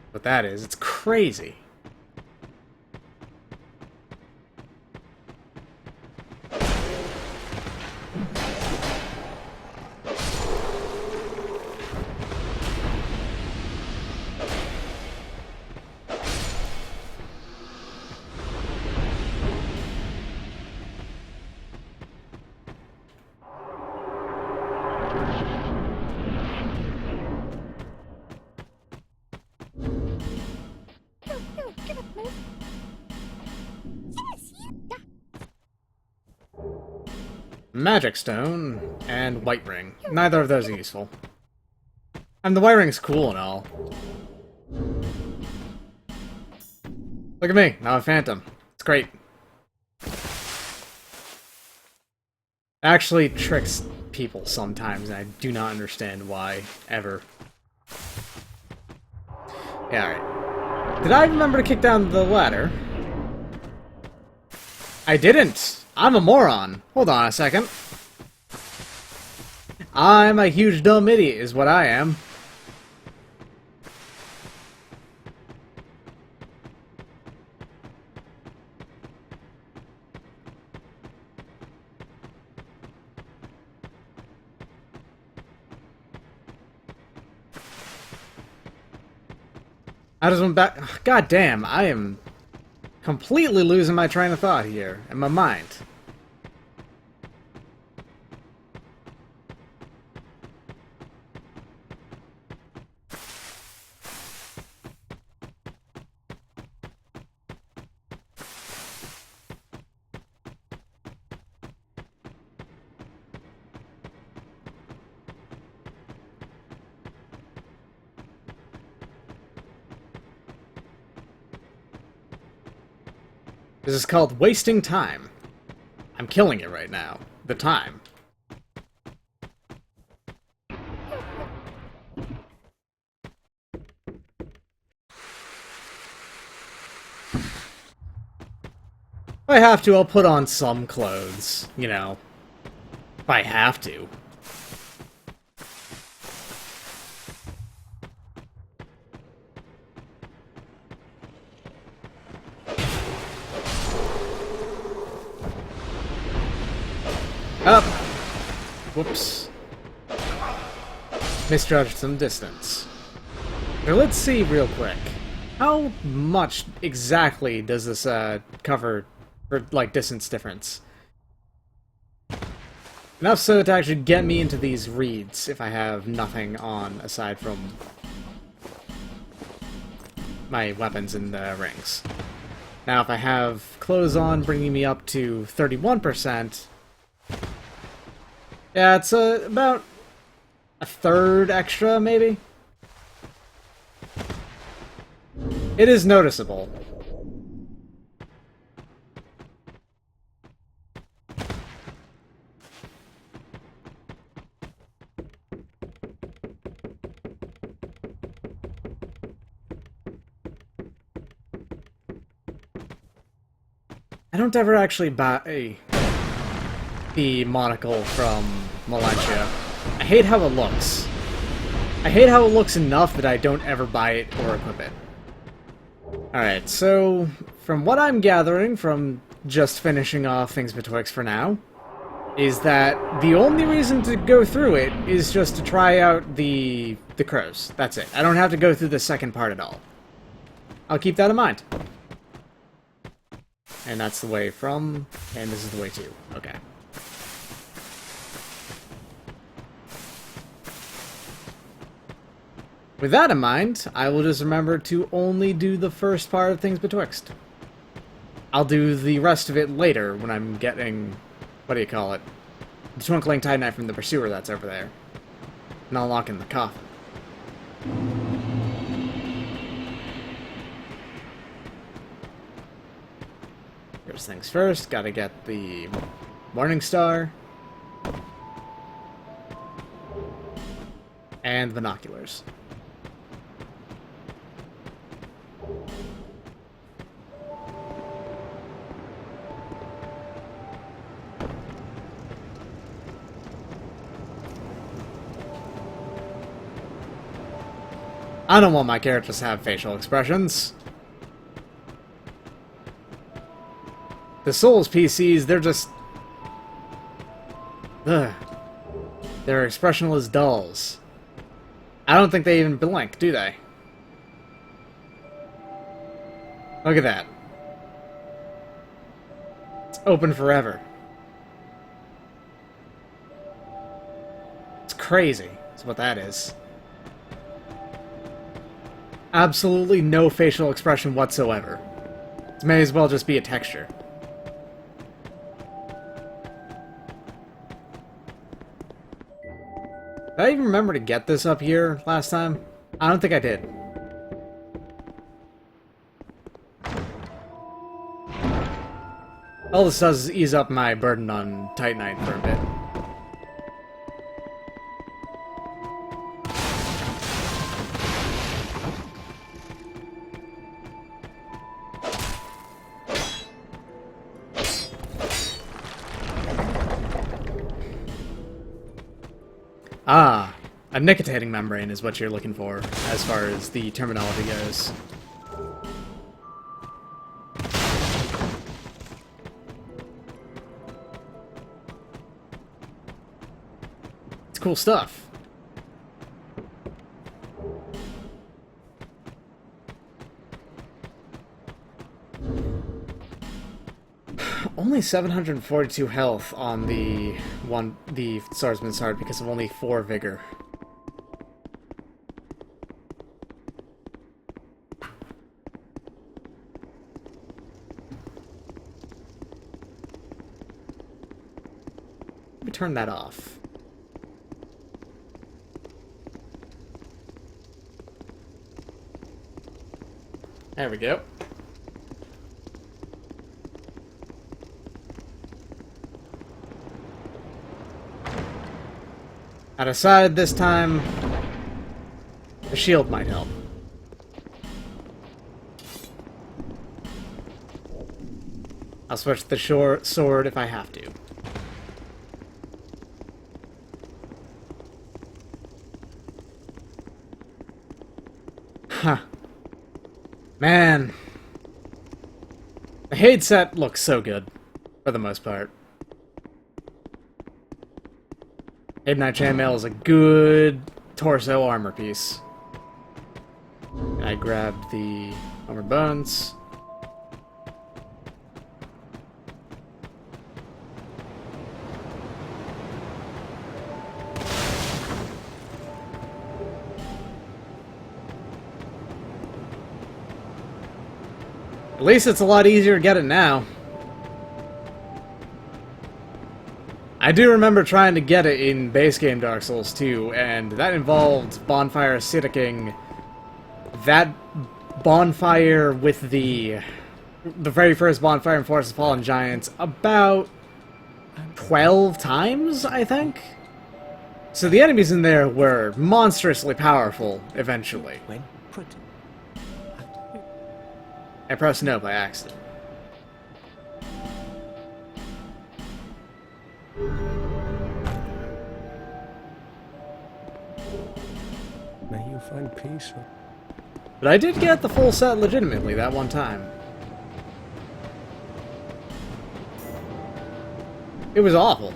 What that is, it's crazy. Magic Stone and White Ring. Neither of those are useful. And the White Ring's cool and all. Look at me, now a Phantom. It's great. Actually tricks people sometimes, and I do not understand why, ever. Yeah, alright. Did I remember to kick down the ladder? I didn't! I'm a moron. Hold on a second. I'm a huge dumb idiot is what I am. I just went back. God damn, I am completely losing my train of thought here, and my mind. This is called wasting time. I'm killing it right now. The time. If I have to, I'll put on some clothes. You know. If I have to. Up! Whoops. Misjudged some distance. Now let's see real quick. How much exactly does this cover for, like, distance difference? Enough so to actually get me into these reeds if I have nothing on aside from my weapons and the rings. Now if I have clothes on bringing me up to 31%, yeah, it's about a third extra, maybe? It is noticeable. I don't ever actually buy the monocle from Malentia. I hate how it looks. I hate how it looks enough that I don't ever buy it or equip it. Alright, so from what I'm gathering from just finishing off Things Betwixt for now, is that the only reason to go through it is just to try out the crows. That's it. I don't have to go through the second part at all. I'll keep that in mind. And that's the way from, and this is the way to. Okay. With that in mind, I will just remember to only do the first part of Things Betwixt. I'll do the rest of it later when I'm getting... what do you call it? The Twinkling Titanite from the Pursuer that's over there. And unlocking the coffin. First things first, gotta get the Morning Star. And binoculars. I don't want my characters to have facial expressions. The Souls PCs, they're just... ugh. They're expressionless dolls. I don't think they even blink, do they? Look at that. It's open forever. It's crazy, is what that is. Absolutely no facial expression whatsoever. It may as well just be a texture. Did I even remember to get this up here last time? I don't think I did. All this does is ease up my burden on Titanite for a bit. Ah, a nicotinating membrane is what you're looking for, as far as the terminology goes. It's cool stuff. Only 742 health on the Swordsman's Heart because of only 4 vigor. Let me turn that off. There we go. I decided this time the shield might help. I'll switch the sword if I have to. Huh. Man. The Haid set looks so good, for the most part. Midnight Chainmail is a good torso armor piece. And I grabbed the armor bones. At least it's a lot easier to get it now. I do remember trying to get it in base game Dark Souls 2, and that involved bonfire acidicing that bonfire with the very first bonfire in Forest of Fallen Giants about 12 times, I think? So the enemies in there were monstrously powerful, eventually. I pressed no by accident. May you find peace. But I did get the full set legitimately that one time. It was awful.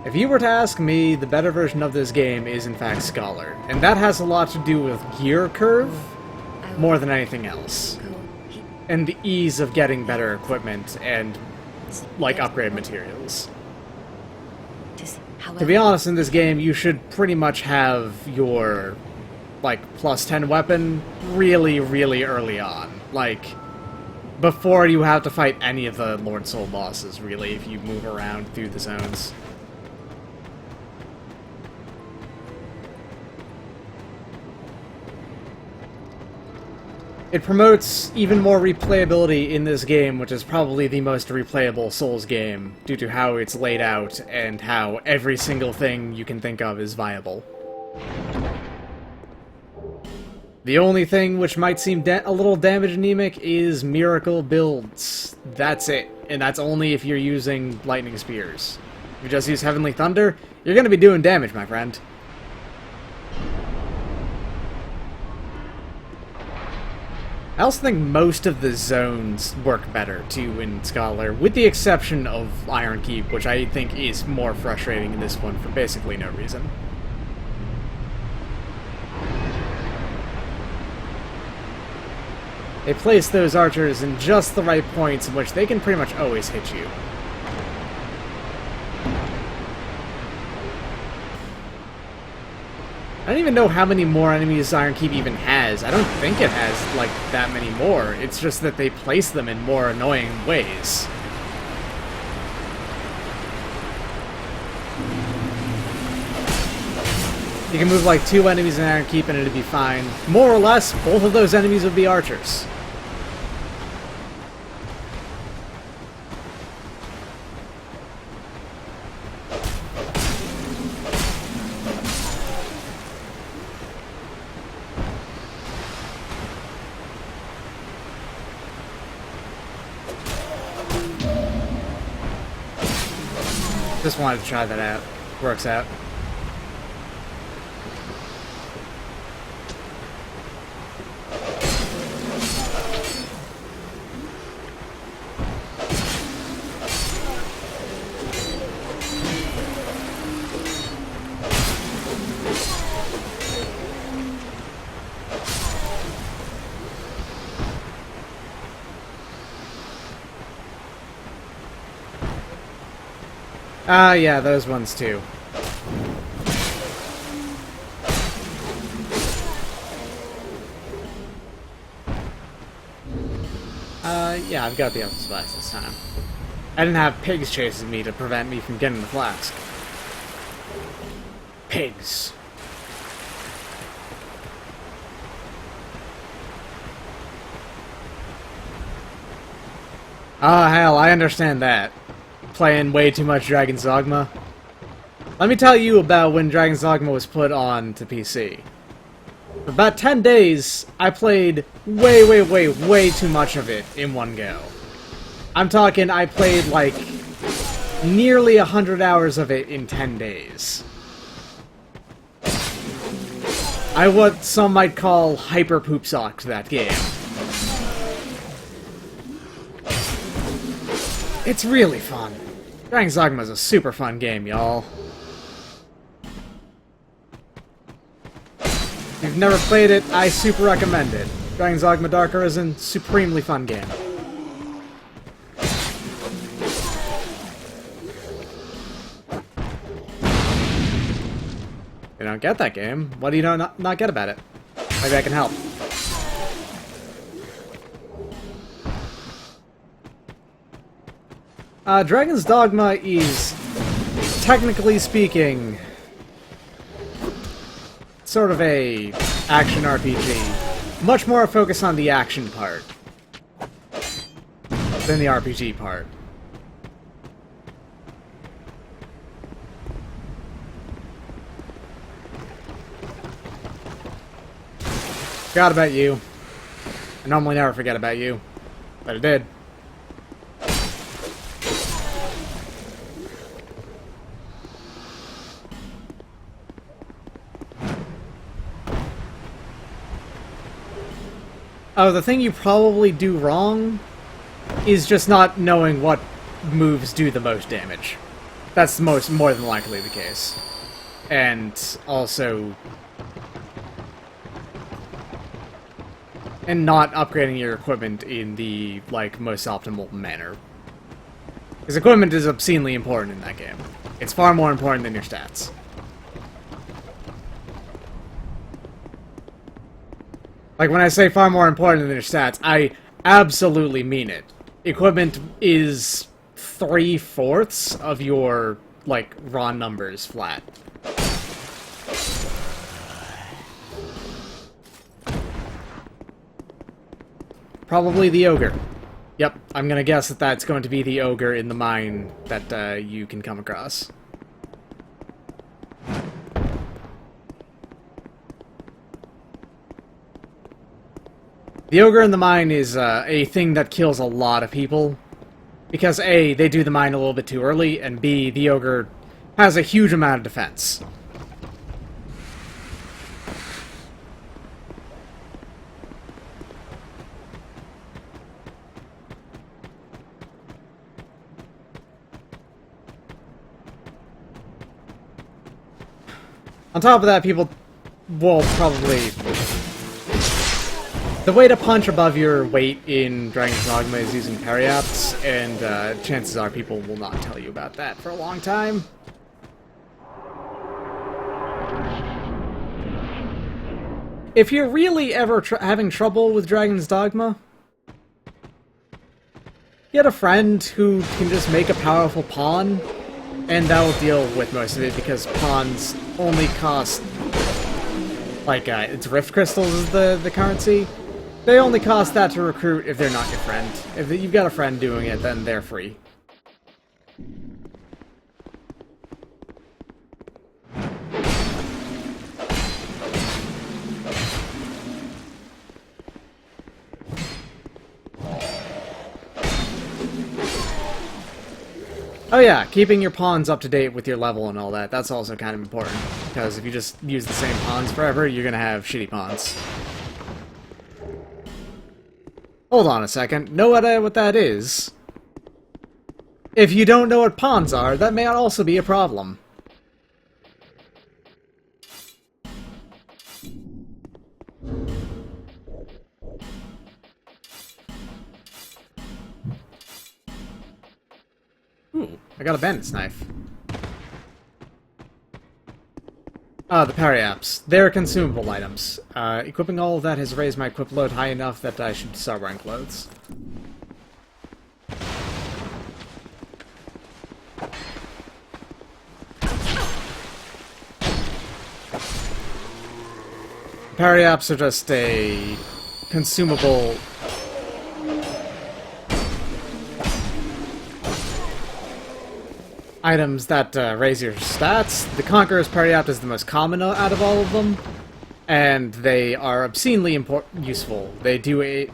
If you were to ask me, the better version of this game is in fact Scholar. And that has a lot to do with gear curve more than anything else. And the ease of getting better equipment and, like, upgrade materials. To be honest, in this game, you should pretty much have your, like, +10 weapon really, really early on. Like, before you have to fight any of the Lord Soul bosses, really, if you move around through the zones. It promotes even more replayability in this game, which is probably the most replayable Souls game, due to how it's laid out and how every single thing you can think of is viable. The only thing which might seem a little damage anemic is miracle builds. That's it, and that's only if you're using lightning spears. If you just use Heavenly Thunder, you're going to be doing damage, my friend. I also think most of the zones work better, too, in Scholar, with the exception of Iron Keep, which I think is more frustrating in this one for basically no reason. They place those archers in just the right points in which they can pretty much always hit you. I don't even know how many more enemies Iron Keep even has. I don't think it has, like, that many more. It's just that they place them in more annoying ways. You can move, like, 2 enemies in Iron Keep and it'd be fine. More or less, both of those enemies would be archers. Just wanted to try that out. Works out. Ah, yeah, those ones too. Yeah, I've got the other supplies this time. I didn't have pigs chasing me to prevent me from getting the flask. Pigs. Ah, hell, I understand that. Playing way too much Dragon's Dogma. Let me tell you about when Dragon's Dogma was put on to PC. For about 10 days, I played way too much of it in one go. I'm talking, I played like nearly 100 hours of it in 10 days. I what some might call hyper poop socked that game. It's really fun. Dragon's Dogma is a super fun game, y'all. If you've never played it, I super recommend it. Dragon's Dogma Dark Arisen, supremely fun game. You don't get that game? What do you not get about it? Maybe I can help. Dragon's Dogma is, technically speaking, sort of a action RPG. Much more a focus on the action part than the RPG part. Forgot about you. I normally never forget about you, but I did. Oh, the thing you probably do wrong is just not knowing what moves do the most damage. That's more than likely the case. And also... and not upgrading your equipment in the, like, most optimal manner. Because equipment is obscenely important in that game. It's far more important than your stats. Like, when I say far more important than your stats, I absolutely mean it. Equipment is 3/4 of your, like, raw numbers flat. Probably the ogre. Yep, I'm gonna guess that that's going to be the ogre in the mine that you can come across. The ogre in the mine is a thing that kills a lot of people. Because A, they do the mine a little bit too early, and B, the ogre has a huge amount of defense. On top of that, people will probably... The way to punch above your weight in Dragon's Dogma is using parry-ups, and chances are people will not tell you about that for a long time. If you're really ever having trouble with Dragon's Dogma, get a friend who can just make a powerful pawn, and that will deal with most of it, because pawns only cost... Like, it's Rift Crystals is the currency. They only cost that to recruit if they're not your friend. If you've got a friend doing it, then they're free. Oh yeah, keeping your pawns up to date with your level and all that, that's also kind of important. Because if you just use the same pawns forever, you're gonna have shitty pawns. Hold on a second, know what that is? If you don't know what pawns are, that may also be a problem. Ooh, I got a bandit's knife. The parry-ups. They're consumable items. Equipping all of that has raised my equip load high enough that I should start wearing clothes. Parry-ups are just a consumable... items that raise your stats. The Conqueror's Parry-up is the most common out of all of them, and they are obscenely useful. They do a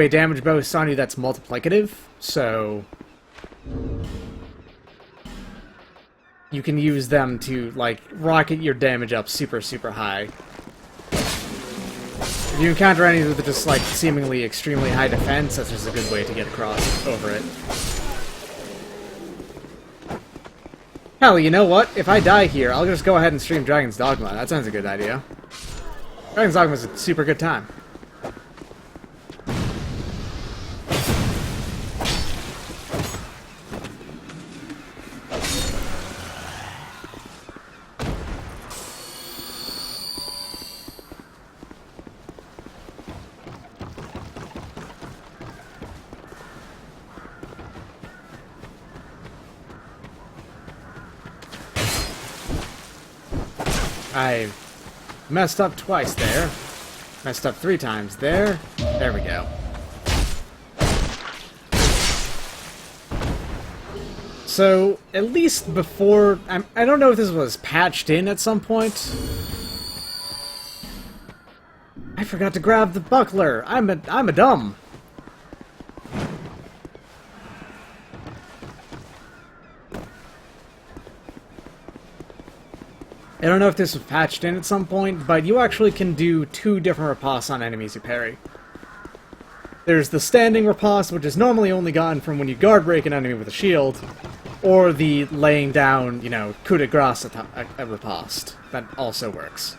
damage boost on you that's multiplicative, so you can use them to like rocket your damage up super high. If you encounter any with just like seemingly extremely high defense, that's just a good way to get across over it. Hell, you know what? If I die here, I'll just go ahead and stream Dragon's Dogma. That sounds a good idea. Dragon's Dogma is a super good time. I messed up twice there. Messed up 3 times there. There we go. So, at least before... I don't know if this was patched in at some point. I forgot to grab the buckler. I'm a dumb. I don't know if this was patched in at some point, but you actually can do 2 different ripostes on enemies you parry. There's the standing riposte, which is normally only gotten from when you guard break an enemy with a shield, or the laying down, you know, coup de grace a riposte. That also works.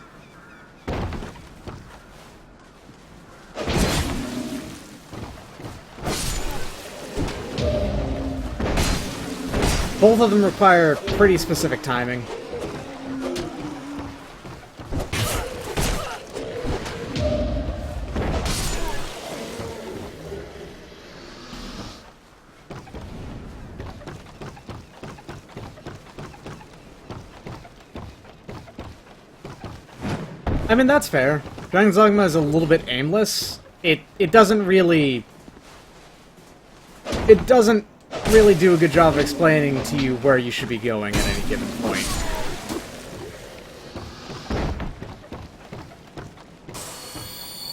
Both of them require pretty specific timing. I mean, that's fair. Dragon's Dogma is a little bit aimless. It doesn't really... It doesn't really do a good job of explaining to you where you should be going at any given point.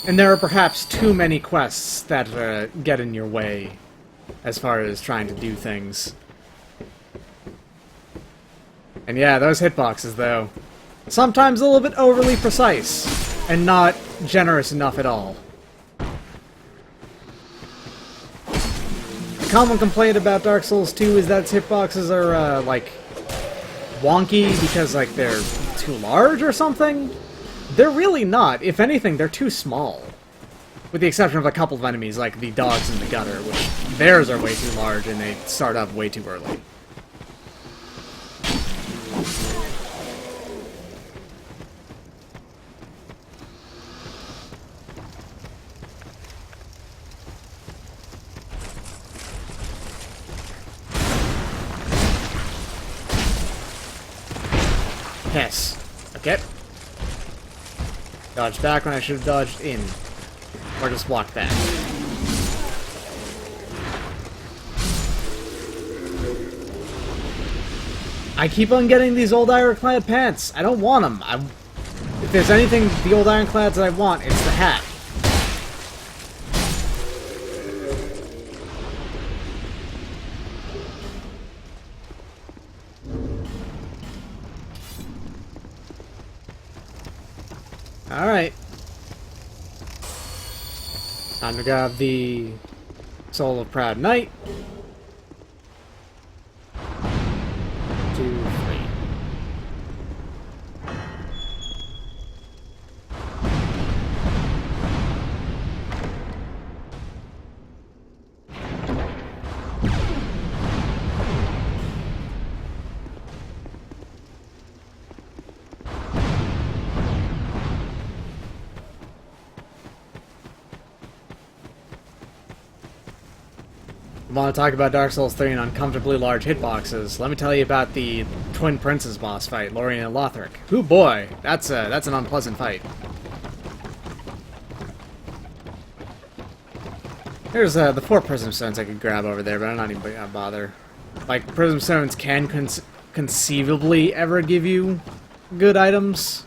And there are perhaps too many quests that get in your way as far as trying to do things. And yeah, those hitboxes, though. Sometimes a little bit overly precise, and not generous enough at all. A common complaint about Dark Souls 2 is that its hitboxes are, like, wonky because, like, they're too large or something? They're really not. If anything, they're too small. With the exception of a couple of enemies, like the dogs in the gutter, which theirs are way too large and they start up way too early. Yes. Okay. Dodge back when I should have dodged in. Or just walk back. I keep on getting these old ironclad pants. I don't want them. If there's anything the old ironclads that I want, it's the hat. Alright. Time to grab the Soul of Proud Knight. 2, 3. Want to talk about Dark Souls 3 and uncomfortably large hitboxes? Let me tell you about the Twin Princes boss fight, Lorien and Lothric. Hoo boy, that's an unpleasant fight. There's the 4 Prism Stones I could grab over there, but I'm not even gonna bother. Like, Prism Stones can conceivably ever give you good items,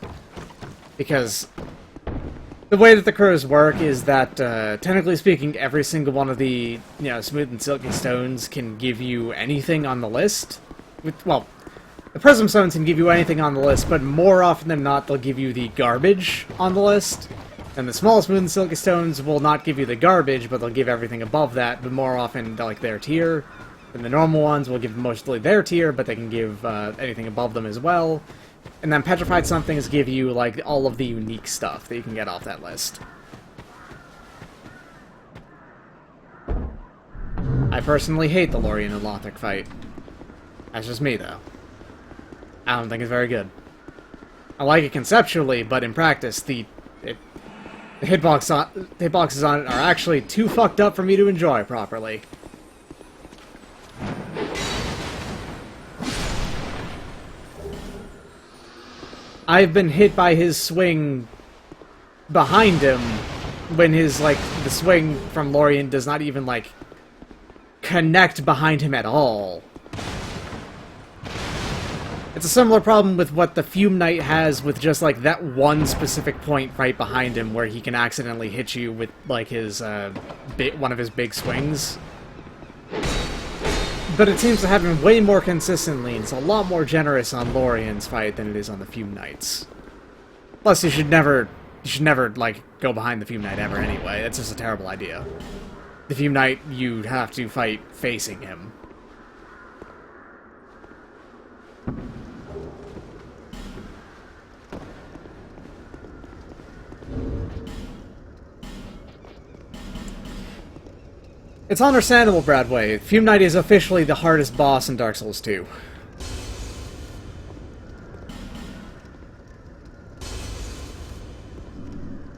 because the way that the crows work is that, technically speaking, every single one of the, smooth and silky stones can give you anything on the list. Well, the prism stones can give you anything on the list, but more often than not, they'll give you the garbage on the list. And the small smooth and silky stones will not give you the garbage, but they'll give everything above that, but more often, like, their tier. And the normal ones will give mostly their tier, but they can give anything above them as well. And then Petrified Somethings give you, like, all of the unique stuff that you can get off that list. I personally hate the Lorien and Lothric fight. That's just me, though. I don't think it's very good. I like it conceptually, but in practice, the hitboxes on it are actually too fucked up for me to enjoy properly. I've been hit by his swing behind him when his, like, the swing from Lorien does not even, like, connect behind him at all. It's a similar problem with what the Fume Knight has with just, like, that one specific point right behind him where he can accidentally hit you with, like, his, one of his big swings. But it seems to happen way more consistently, and it's a lot more generous on Lorien's fight than it is on the Fume Knights. Plus, you should never, like, go behind the Fume Knight ever anyway. That's just a terrible idea. The Fume Knight, you have to fight facing him. It's understandable, Bradway. Fume Knight is officially the hardest boss in Dark Souls 2.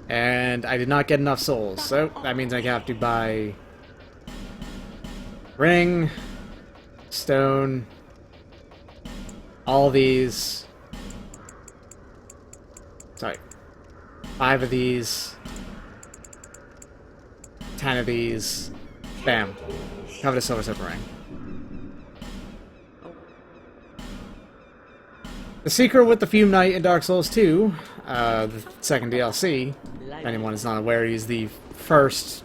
And I did not get enough souls, so that means I have to buy ring, stone, all these. Sorry. 5 of these. 10 of these. Bam. Covered a silver super ring. The secret with the Fume Knight in Dark Souls 2, the second DLC, if anyone is not aware, he's the first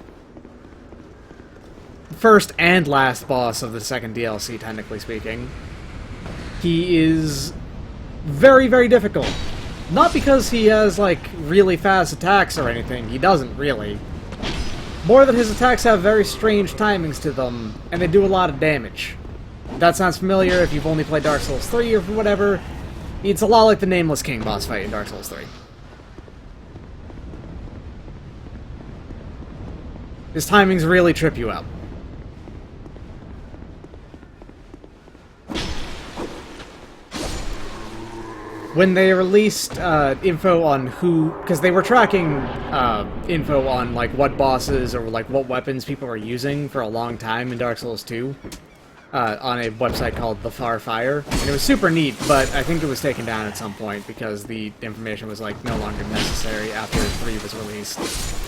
and last boss of the second DLC, technically speaking. He is very, very difficult. Not because he has, like, really fast attacks or anything. He doesn't, really. More that his attacks have very strange timings to them, and they do a lot of damage. If that sounds familiar if you've only played Dark Souls 3 or whatever. It's a lot like the Nameless King boss fight in Dark Souls 3. His timings really trip you out. When they released info on who... Because they were tracking info on, like, what bosses or, like, what weapons people were using for a long time in Dark Souls 2 on a website called The Far Fire. And it was super neat, but I think it was taken down at some point because the information was, like, no longer necessary after 3 was released.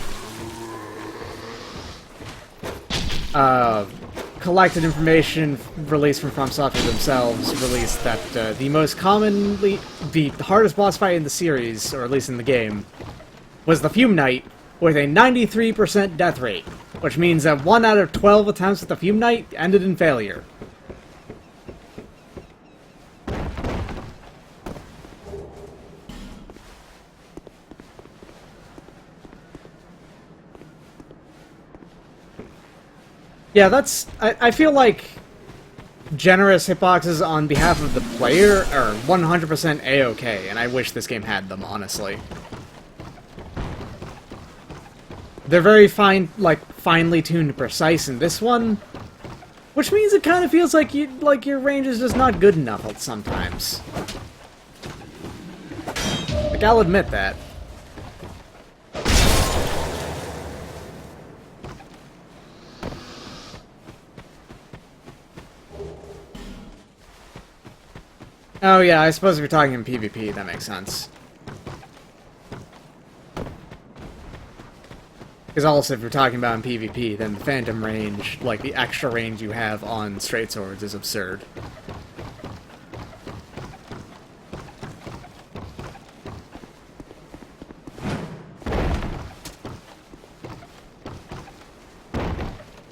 Collected information released from FromSoftware themselves released that the hardest boss fight in the series, or at least in the game, was the Fume Knight with a 93% death rate, which means that 1 out of 12 attempts with the Fume Knight ended in failure. Yeah, that's... I feel like generous hitboxes on behalf of the player are 100% A-okay, and I wish this game had them, honestly. They're very finely tuned and precise in this one, which means it kind of feels like your range is just not good enough sometimes. Like, I'll admit that. Oh yeah, I suppose if you're talking in PvP, that makes sense. Because also, if you're talking about in PvP, then the phantom range, like the extra range you have on straight swords, is absurd.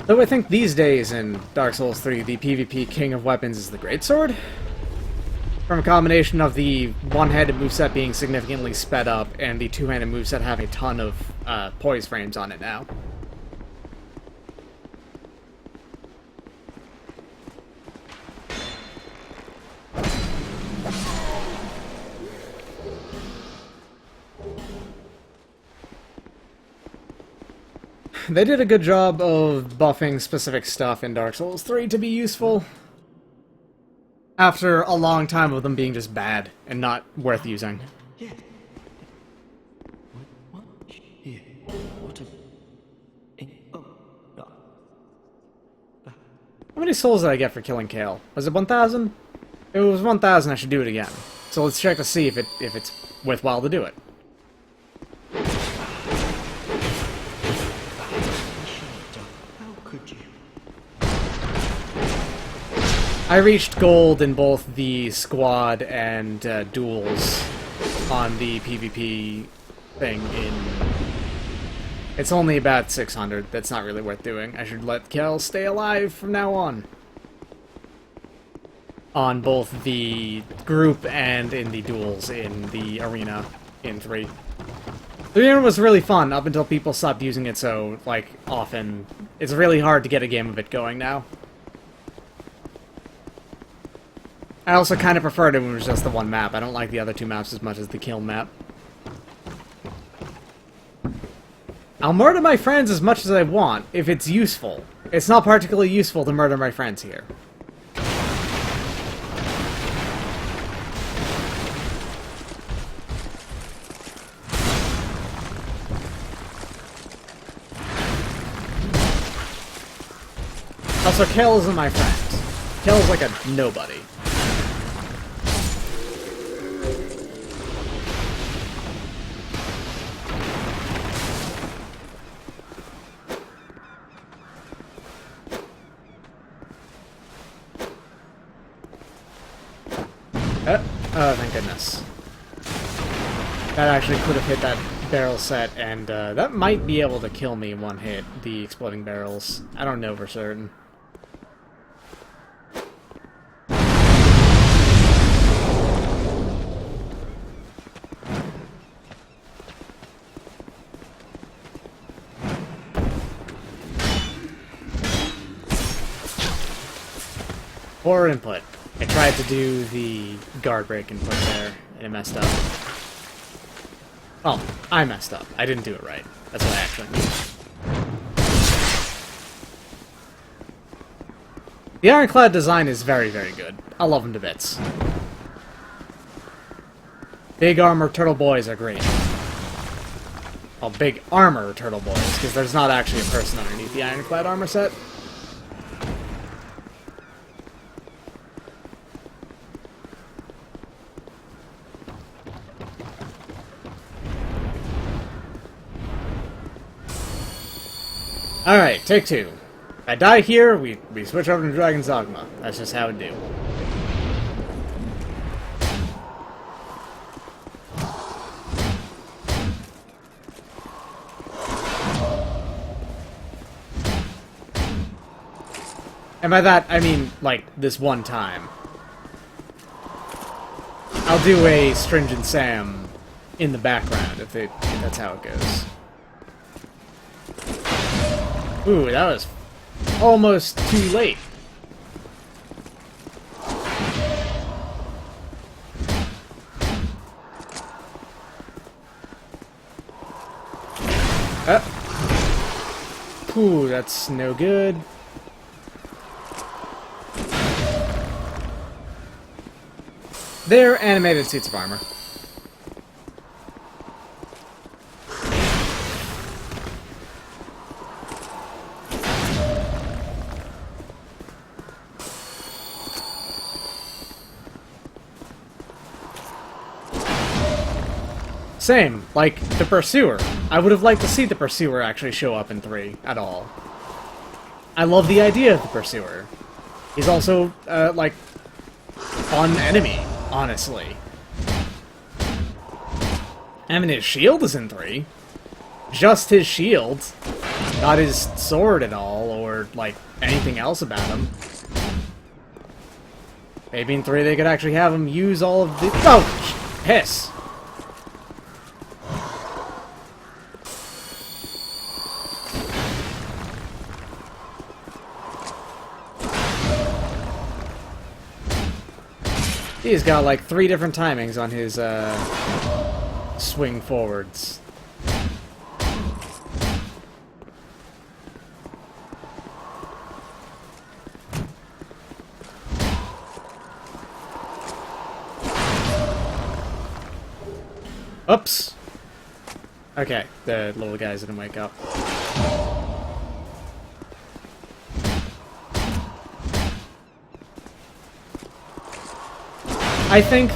Though I think these days in Dark Souls 3, the PvP king of weapons is the greatsword. From a combination of the one-handed moveset being significantly sped up and the two-handed moveset having a ton of poise frames on it now. They did a good job of buffing specific stuff in Dark Souls 3 to be useful. After a long time of them being just bad and not worth using. Yeah. What? Here. What oh, no. How many souls did I get for killing Kale? Was it 1,000? If it was 1,000, I should do it again. So let's check to see if it's worthwhile to do it. I reached gold in both the squad and duels on the PvP thing in... It's only about 600. That's not really worth doing. I should let Kel stay alive from now on. On both the group and in the duels in the arena in 3. The arena was really fun up until people stopped using it so, like, often. It's really hard to get a game of it going now. I also kind of preferred it when it was just the one map. I don't like the other 2 maps as much as the kill map. I'll murder my friends as much as I want, if it's useful. It's not particularly useful to murder my friends here. Also, Kale isn't my friend. Kale's like a nobody. Oh, thank goodness. That actually could have hit that barrel set, and that might be able to kill me one hit, the exploding barrels. I don't know for certain. Poor input. I tried to do the guard break input there, and it messed up. Well, I messed up. I didn't do it right. That's what I actually mean. The Ironclad design is very, very good. I love them to bits. Big armor turtle boys are great. Well, big armor turtle boys, because there's not actually a person underneath the Ironclad armor set. Alright, take two. If I die here, we switch over to Dragon's Dogma. That's just how it do. And by that, I mean, like, this one time. I'll do a Stringent Sam in the background, if that's how it goes. Ooh, that was almost too late. Ooh, that's no good. They're animated suits of armor. Same, like the Pursuer. I would have liked to see the Pursuer actually show up in 3 at all. I love the idea of the Pursuer. He's also, like, fun enemy, honestly. I mean, his shield is in 3. Just his shield. Not his sword at all, or, like, anything else about him. Maybe in 3 they could actually have him use all of the— oh! Piss! He's got like 3 different timings on his swing forwards. Oops. Okay, the little guys didn't wake up. I think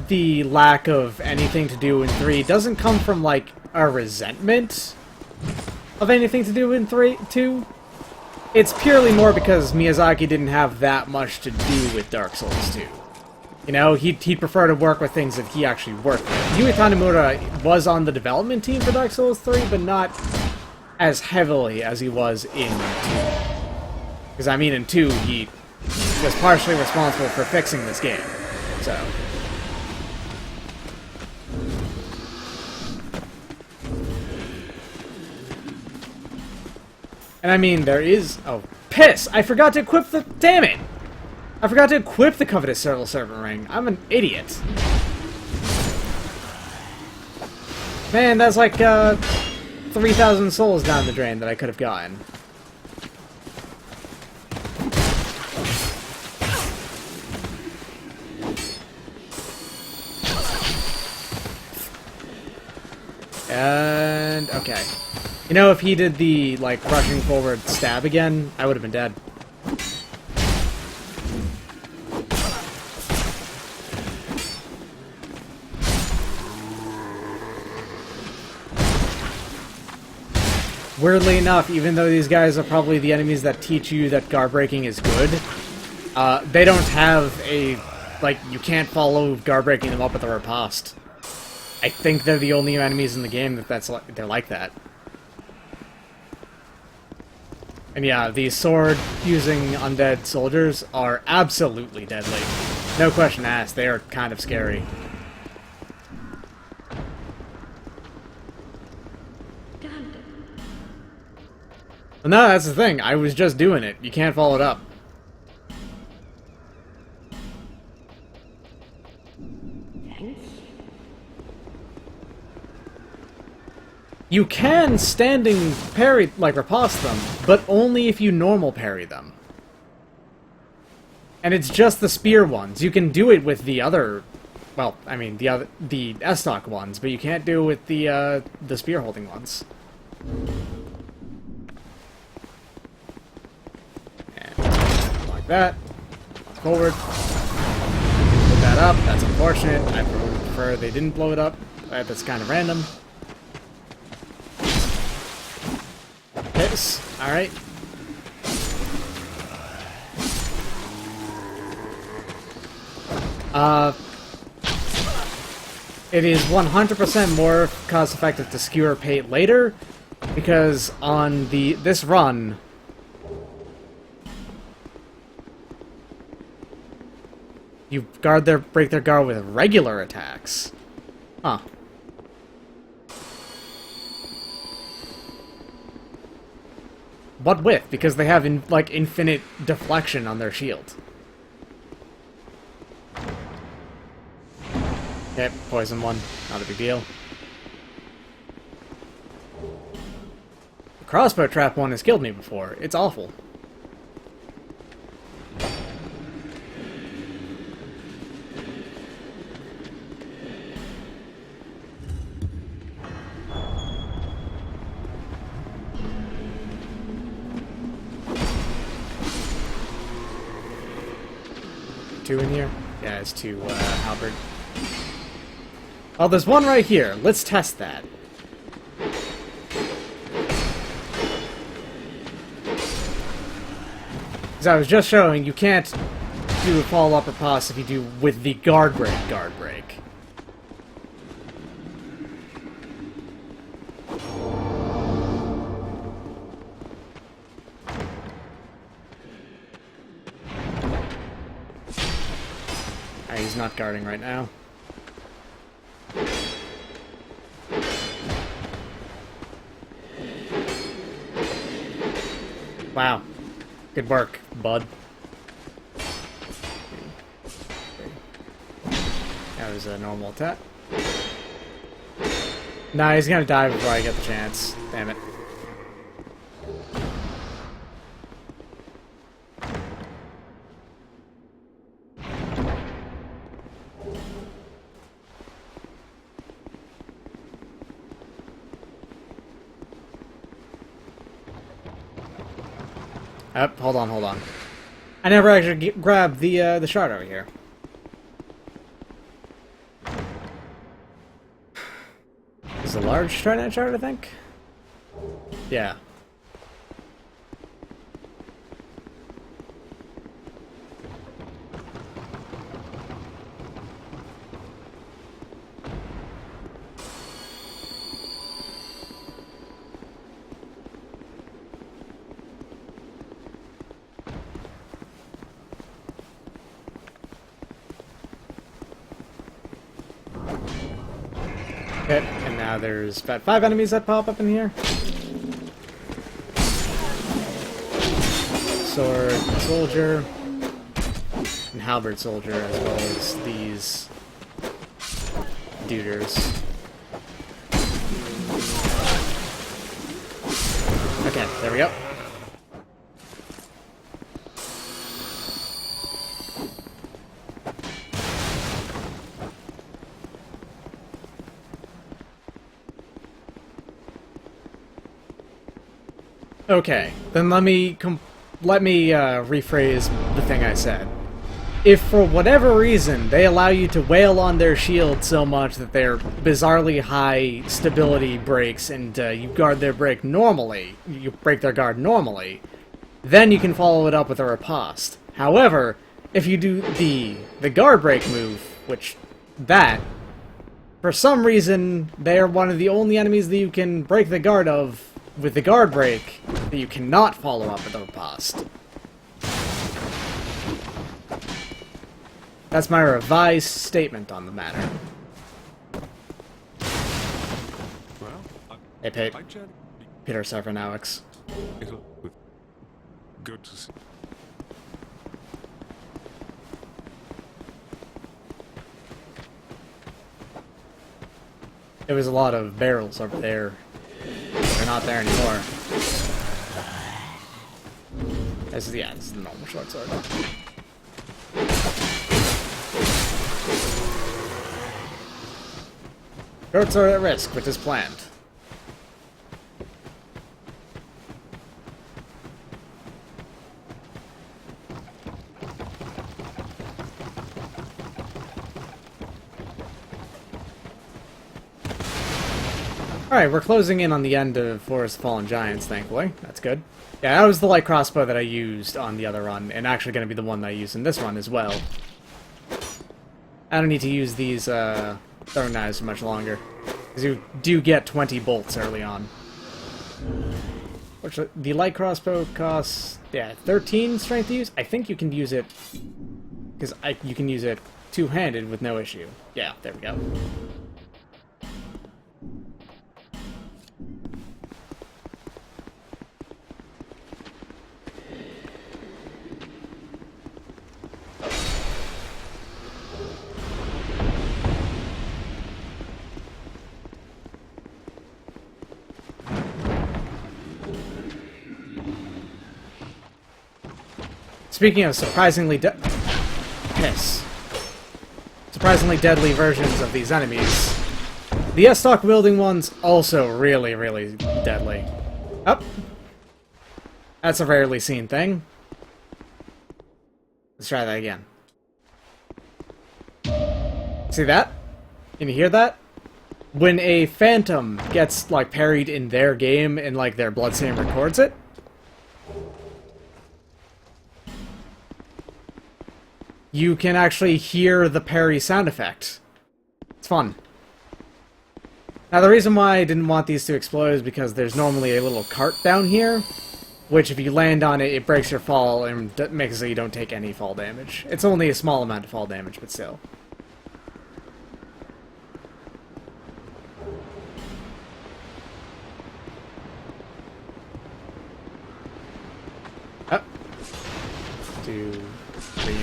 the lack of anything to do in 3 doesn't come from, like, a resentment of anything to do in 2. It's purely more because Miyazaki didn't have that much to do with Dark Souls 2. You know, he'd prefer to work with things that he actually worked with. Yui Tanimura was on the development team for Dark Souls 3, but not as heavily as he was in 2. Because, I mean, in 2, he was partially responsible for fixing this game. So. And I mean, there is— oh, piss! I forgot to equip the— damn it! I forgot to equip the Covetous Civil Servant Ring. I'm an idiot. Man, that's like, 3,000 souls down the drain that I could have gotten. And okay. You know, if he did the, like, rushing forward stab again, I would have been dead. Weirdly enough, even though these guys are probably the enemies that teach you that guard breaking is good, they don't have a, like, you can't follow guard breaking them up with a riposte. I think they're the only enemies in the game they're like that. And yeah, these sword-using undead soldiers are absolutely deadly. No question asked, they are kind of scary. But no, that's the thing, I was just doing it. You can't follow it up. You can standing parry, like, riposte them, but only if you normal parry them. And it's just the spear ones. You can do it with the other, well, I mean, the S-stock ones, but you can't do it with the spear holding ones. And like that. Forward. Put that up. That's unfortunate. I would prefer they didn't blow it up. That's kind of random. Hits. Alright. It is 100% more cost-effective to skewer pate later, because on this run, you break their guard with regular attacks. Huh. What with? Because they have, like, infinite deflection on their shield. Okay, poison one. Not a big deal. The crossbow trap one has killed me before. It's awful. Two in here? Yeah, it's two, halberd. Oh, there's one right here. Let's test that. As I was just showing, you can't do a follow-up riposte if you do with the guard break. He's not guarding right now. Wow. Good work, bud. That was a normal attack. Nah, he's gonna die before I get the chance. Damn it. Hold on. I never actually grabbed the shard over here. It's a large trident shard, I think? Yeah. Okay, and now there's about 5 enemies that pop up in here. Sword soldier, and halberd soldier, as well as these duders. Okay, there we go. Okay, then let me rephrase the thing I said. If for whatever reason they allow you to wail on their shield so much that they're bizarrely high stability breaks and you guard their break normally, you break their guard normally, then you can follow it up with a riposte. However, if you do the guard break move, which for some reason they are one of the only enemies that you can break the guard of with the guard break that you cannot follow up with a riposte. That's my revised statement on the matter. Well, Hey, Pete. I chat. Peter Cybernetics. Good to see. There was a lot of barrels over there. They're not there anymore. This is the normal short sword. Short sword at risk, which is planned. Alright, we're closing in on the end of Forest of Fallen Giants, thankfully. That's good. Yeah, that was the light crossbow that I used on the other run, and actually going to be the one that I use in this run as well. I don't need to use these throwing knives for much longer, because you do get 20 bolts early on. Which the light crossbow costs, 13 strength to use. I think you can use it, because you can use it two-handed with no issue. Yeah, there we go. Speaking of surprisingly deadly versions of these enemies, the S-Stock wielding ones also really, really deadly. Oh. That's a rarely seen thing. Let's try that again. See that? Can you hear that? When a phantom gets, like, parried in their game and, like, their bloodstain records it, you can actually hear the parry sound effect. It's fun. Now, the reason why I didn't want these to explode is because there's normally a little cart down here, which if you land on it, it breaks your fall and makes it so you don't take any fall damage. It's only a small amount of fall damage, but still. Up. 2, 3.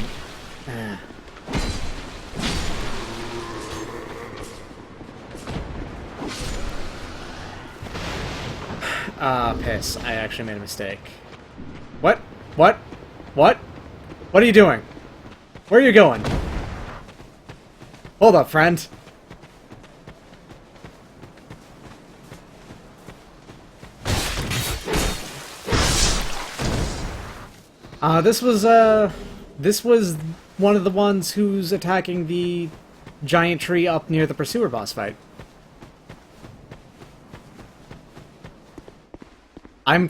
Piss. I actually made a mistake. What? What? What? What are you doing? Where are you going? Hold up, friend. This was one of the ones who's attacking the giant tree up near the Pursuer boss fight. I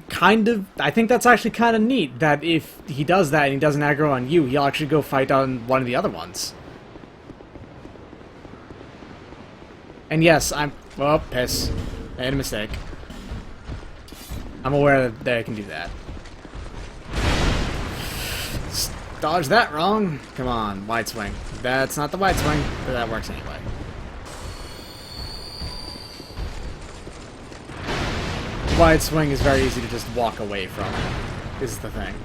think that's actually kind of neat, that if he does that and he doesn't aggro on you, he'll actually go fight on one of the other ones. And yes, well, piss. I made a mistake. I'm aware that I can do that. Dodge that wrong. Come on, wide swing. That's not the wide swing, but that works anyway. Wide swing is very easy to just walk away from, is the thing.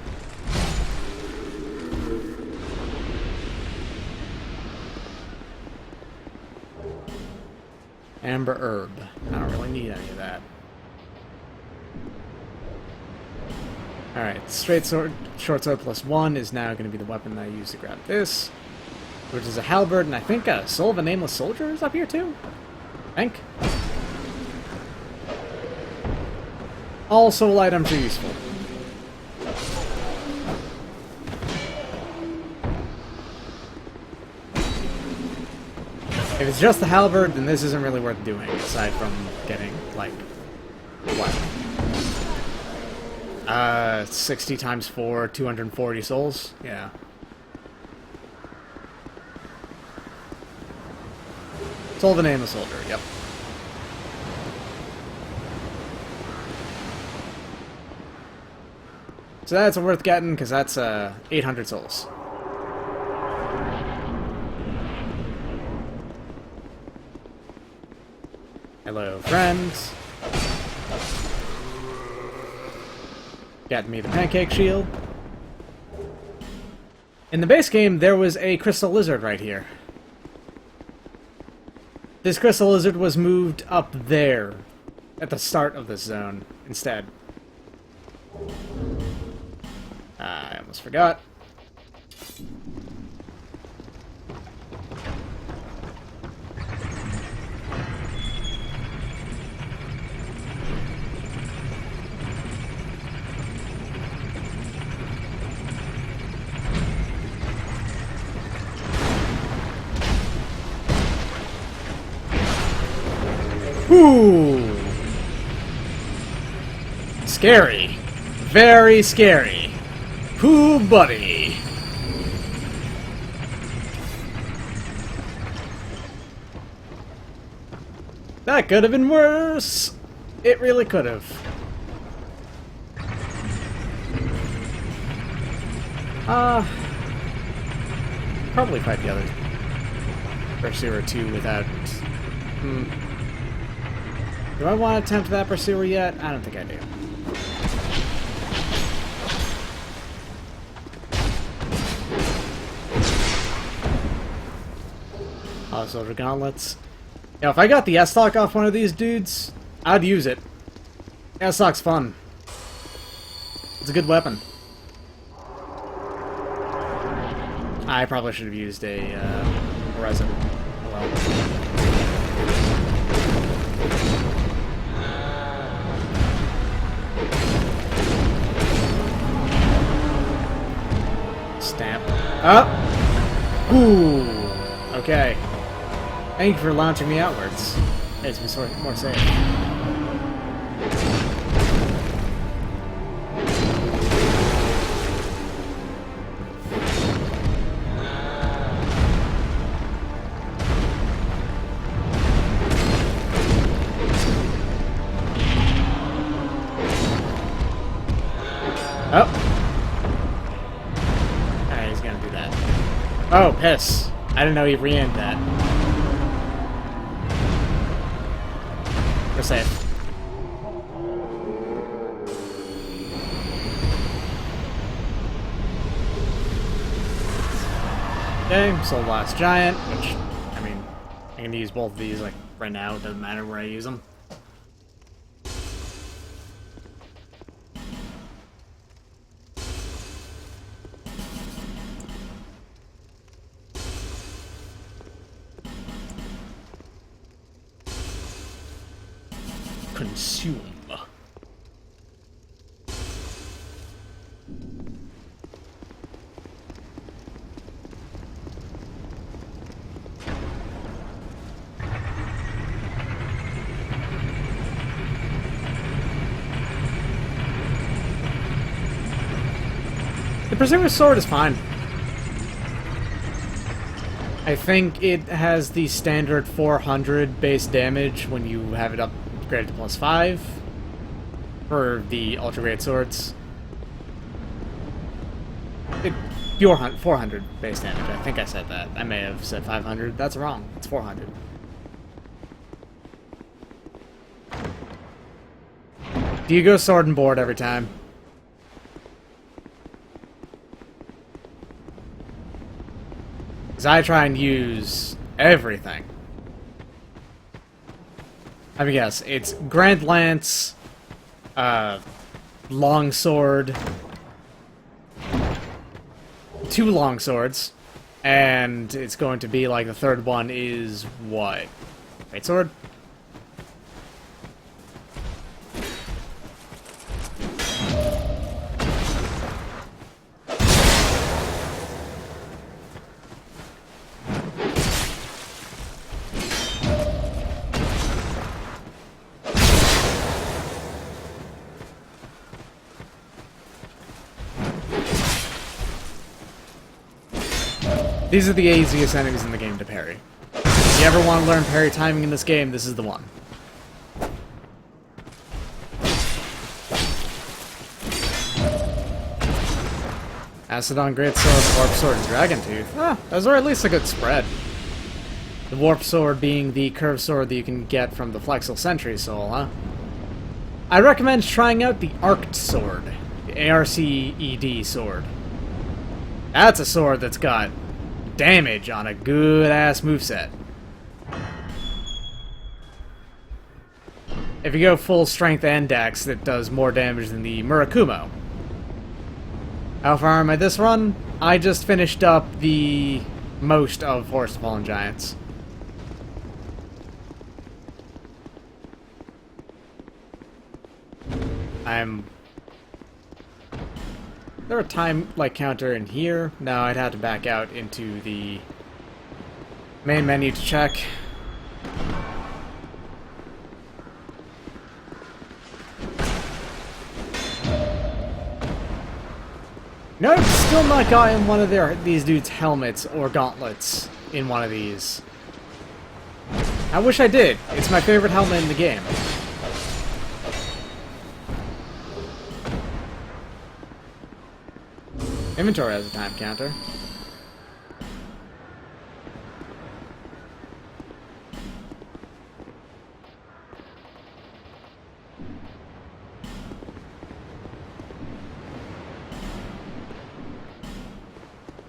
Amber herb. I don't really need any of that. Alright, straight sword, short sword +1 is now going to be the weapon that I use to grab this, which is a halberd, and I think a Soul of a Nameless Soldier is up here too? I think. All soul items are useful. If it's just the halberd, then this isn't really worth doing, aside from getting, like, what? 60 times 4, 240 souls? Yeah. Soul the Nameless Soldier, yep. So that's worth getting, because that's 800 souls. Hello, friends. Got me the pancake shield. In the base game, there was a crystal lizard right here. This crystal lizard was moved up there at the start of this zone instead. I almost forgot. Ooh! Scary. Very scary. Ooh, buddy. That could have been worse. It really could have. Probably fight the other Pursuer 2 without... Do I want to attempt that Pursuer yet? I don't think I do. Oh, Soldier Gauntlets. Yeah, if I got the S-Lock off one of these dudes, I'd use it. S-Lock's fun. It's a good weapon. I probably should have used a resin. Well. Stamp. Up! Ooh! Okay. Thank you for launching me outwards. It's more safe. Oh! Alright, he's gonna do that. Oh, piss. I didn't know he re-aimed that. We're safe. Okay, Soul Blast Giant, which, I mean, I can use both of these, like, right now. It doesn't matter where I use them. Consume. The Pursuer's Sword is fine. I think it has the standard 400 base damage when you have it upgraded to +5 for the Ultra Great Swords. Your 400 base damage. I think I said that. I may have said 500. That's wrong. It's 400. Do you go sword and board every time? Because I try and use everything. I mean, yes, it's Grand Lance, Longsword, 2 Longswords, and it's going to be like the third one is what? Greatsword? These are the easiest enemies in the game to parry. If you ever want to learn parry timing in this game, this is the one. Acidon, Great Sword, Warp Sword, and Dragon Tooth. Ah, those are at least a good spread. The Warp Sword being the curved sword that you can get from the Flexal Sentry Soul, huh? I recommend trying out the Arced Sword. The ARCED sword. That's a sword that's got damage on a good-ass moveset. If you go full strength and dex, it does more damage than the Murakumo. How far am I this run? I just finished up the most of Forest of Fallen Giants. Is there a time, like, counter in here? No, I'd have to back out into the main menu to check. No, I've still not gotten one of these dudes' helmets or gauntlets in one of these. I wish I did. It's my favorite helmet in the game. Inventory has a time counter.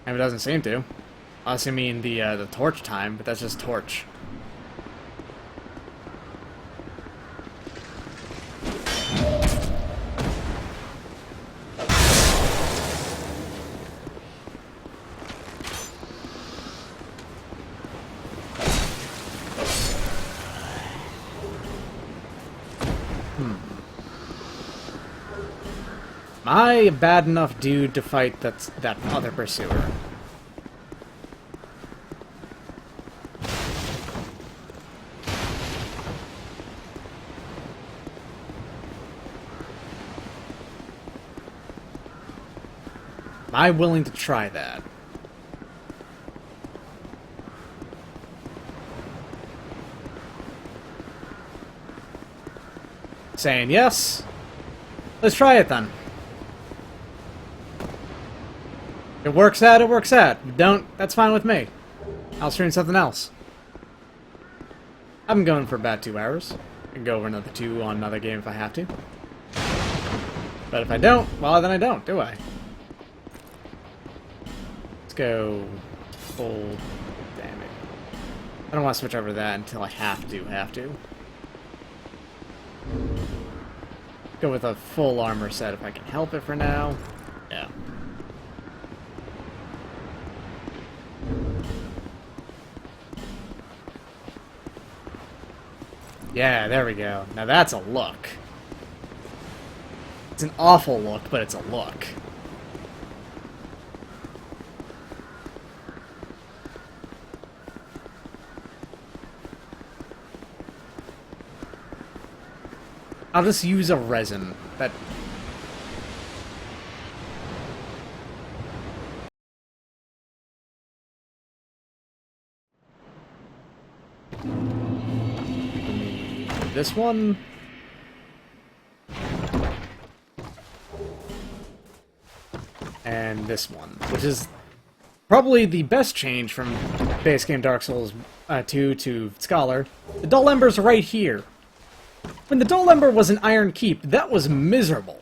And it doesn't seem to. Unless you mean the torch time, but that's just torch. Am I a bad enough dude to fight that other pursuer? Am I willing to try that? Saying yes? Let's try it then. If it works out, it works out. If it don't, that's fine with me. I'll stream something else. I've been going for about 2 hours. I can go over another 2 on another game if I have to. But if I don't, well then I don't, do I? Let's go full damage. I don't want to switch over to that until I have to. Go with a full armor set if I can help it for now. Yeah. Yeah, there we go. Now that's a look. It's an awful look, but it's a look. I'll just use a resin. That... This one... And this one, which is probably the best change from base game Dark Souls 2 to Scholar. The Dull Ember's right here. When the Dull Ember was an Iron Keep, that was miserable.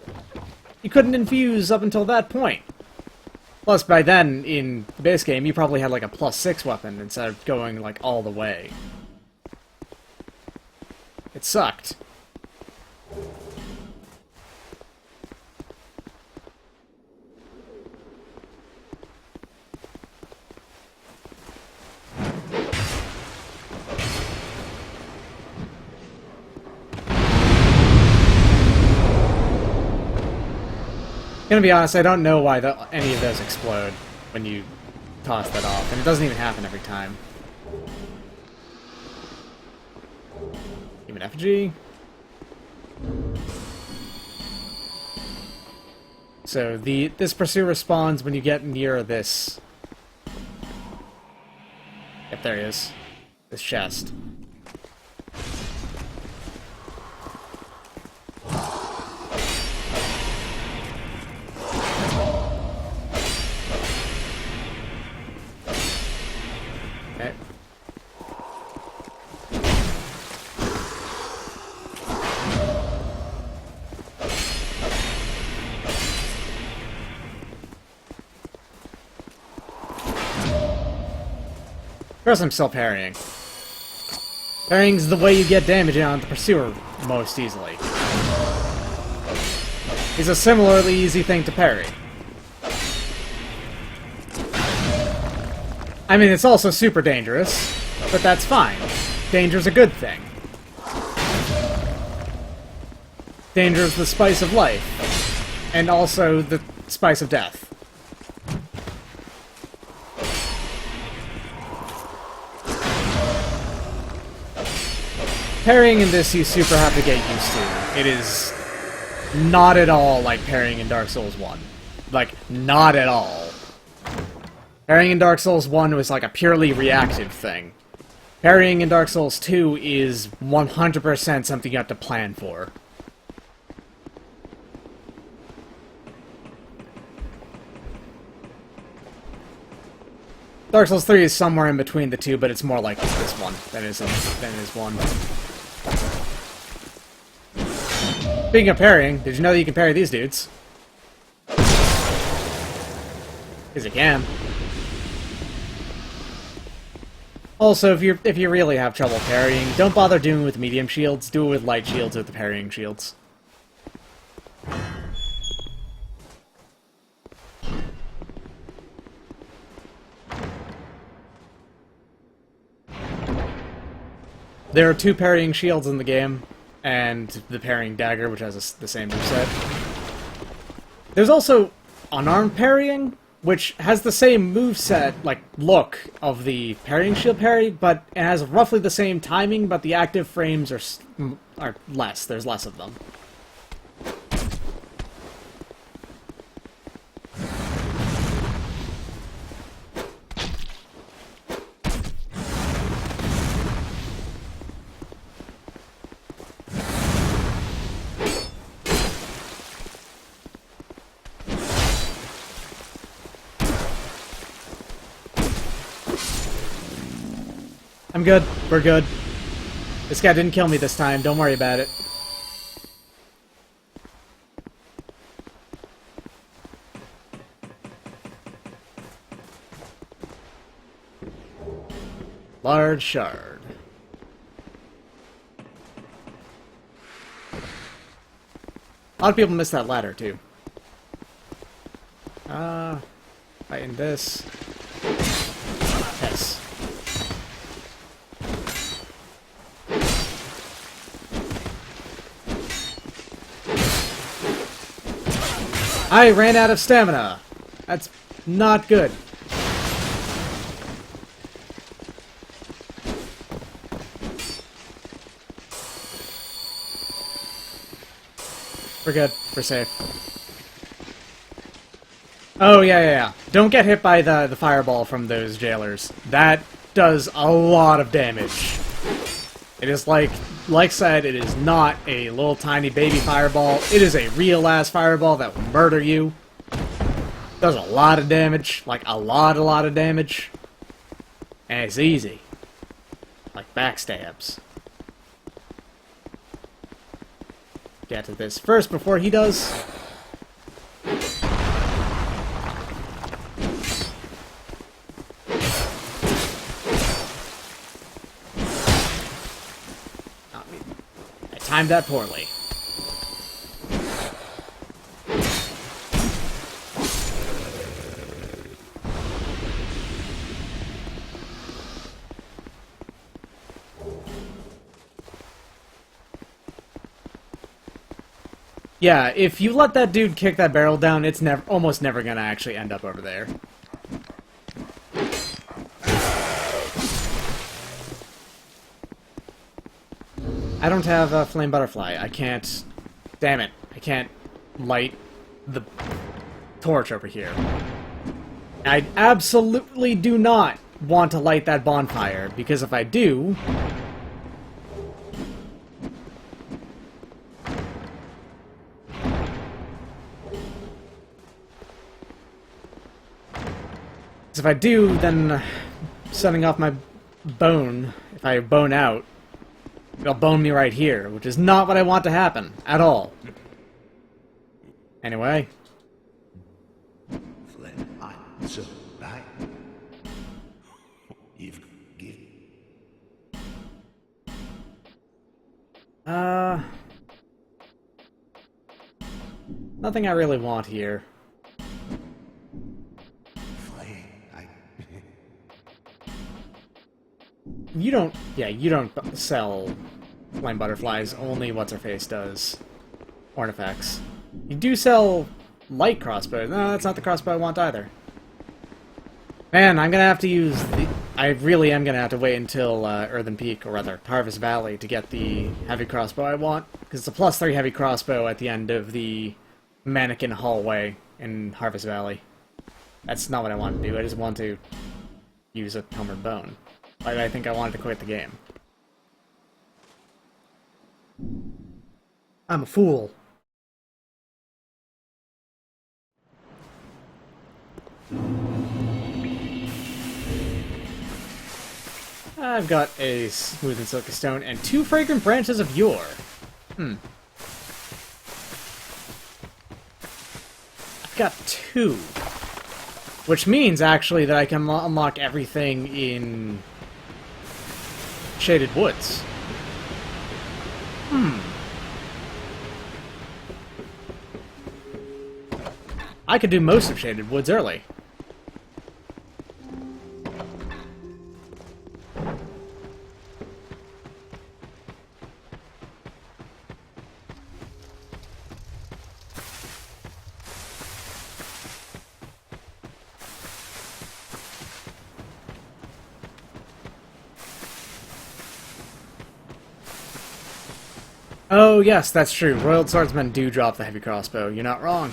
You couldn't infuse up until that point. Plus, by then, in the base game, you probably had like a +6 weapon instead of going like all the way. It sucked. Gonna be honest, I don't know why any of those explode when you toss that off, and it doesn't even happen every time. Human effigy. So this pursuer spawns when you get near this Yep, there he is. This chest. Okay. Of course I'm still parrying. Parrying's the way you get damage on the pursuer most easily. It's a similarly easy thing to parry. I mean, it's also super dangerous, but that's fine. Danger's a good thing. Danger's the spice of life, and also the spice of death. Parrying in this you super have to get used to. It is not at all like parrying in Dark Souls 1. Like, not at all. Parrying in Dark Souls 1 was like a purely reactive thing. Parrying in Dark Souls 2 is 100% something you have to plan for. Dark Souls 3 is somewhere in between the two, but it's more like this one than it is one. Speaking of parrying, did you know that you can parry these dudes? Because you can. Also, if you really have trouble parrying, don't bother doing it with medium shields. Do it with light shields with the parrying shields. There are 2 parrying shields in the game, and the parrying dagger, which has the same moveset. There's also unarmed parrying, which has the same moveset, like, look of the parrying shield parry, but it has roughly the same timing, but the active frames are less. There's less of them. I'm good. We're good. This guy didn't kill me this time. Don't worry about it. Large shard. A lot of people miss that ladder, too. Fighting this. Yes. I ran out of stamina. That's not good. We're good. We're safe. Oh, yeah. Don't get hit by the fireball from those jailers. That does a lot of damage. It is like said, it is not a little tiny baby fireball. It is a real-ass fireball that will murder you. Does a lot of damage. Like, a lot of damage. And it's easy. Like backstabs. Get to this first before he does. Timed that poorly. Yeah, if you let that dude kick that barrel down, it's almost never gonna actually end up over there. I don't have a flame butterfly. I can't... Damn it. I can't light the torch over here. I absolutely do not want to light that bonfire, because if I do... If I do, then setting off my bone, if I bone out, it'll bone me right here, which is not what I want to happen, at all. Anyway. Nothing I really want here. You don't... Yeah, you don't sell flame butterflies, only What's-Her-Face does. Ornifex. You do sell light crossbows. No, that's not the crossbow I want either. Man, I'm gonna have to use the... I really am gonna have to wait until Earthen Peak, or rather, Harvest Valley, to get the heavy crossbow I want. Because it's a +3 heavy crossbow at the end of the mannequin hallway in Harvest Valley. That's not what I want to do, I just want to use a Helmered Bone. I think I wanted to quit the game. I'm a fool. I've got a smooth and silky stone and 2 fragrant branches of yore. I've got 2. Which means, actually, that I can unlock everything in Shaded Woods. I could do most of Shaded Woods early. Oh, yes, that's true. Royal Swordsmen do drop the heavy crossbow. You're not wrong.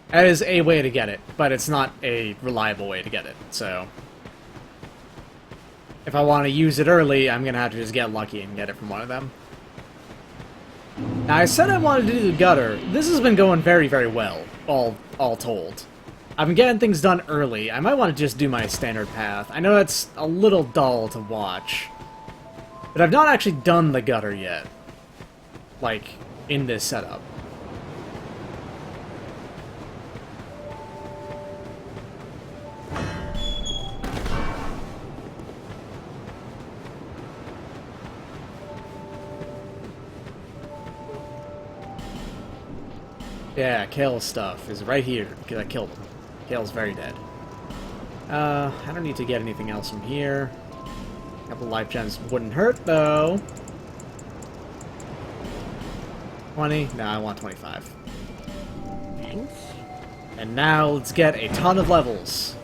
That is a way to get it, but it's not a reliable way to get it, so... If I want to use it early, I'm gonna have to just get lucky and get it from one of them. Now, I said I wanted to do the gutter. This has been going very, very well, all told. I've been getting things done early. I might want to just do my standard path. I know that's a little dull to watch. But I've not actually done the gutter yet. Like, in this setup. Yeah, Kale's stuff is right here, because I killed him. Kale's very dead. I don't need to get anything else from here. A couple life gems wouldn't hurt, though. 20? No, I want 25. Thanks. And now let's get a ton of levels.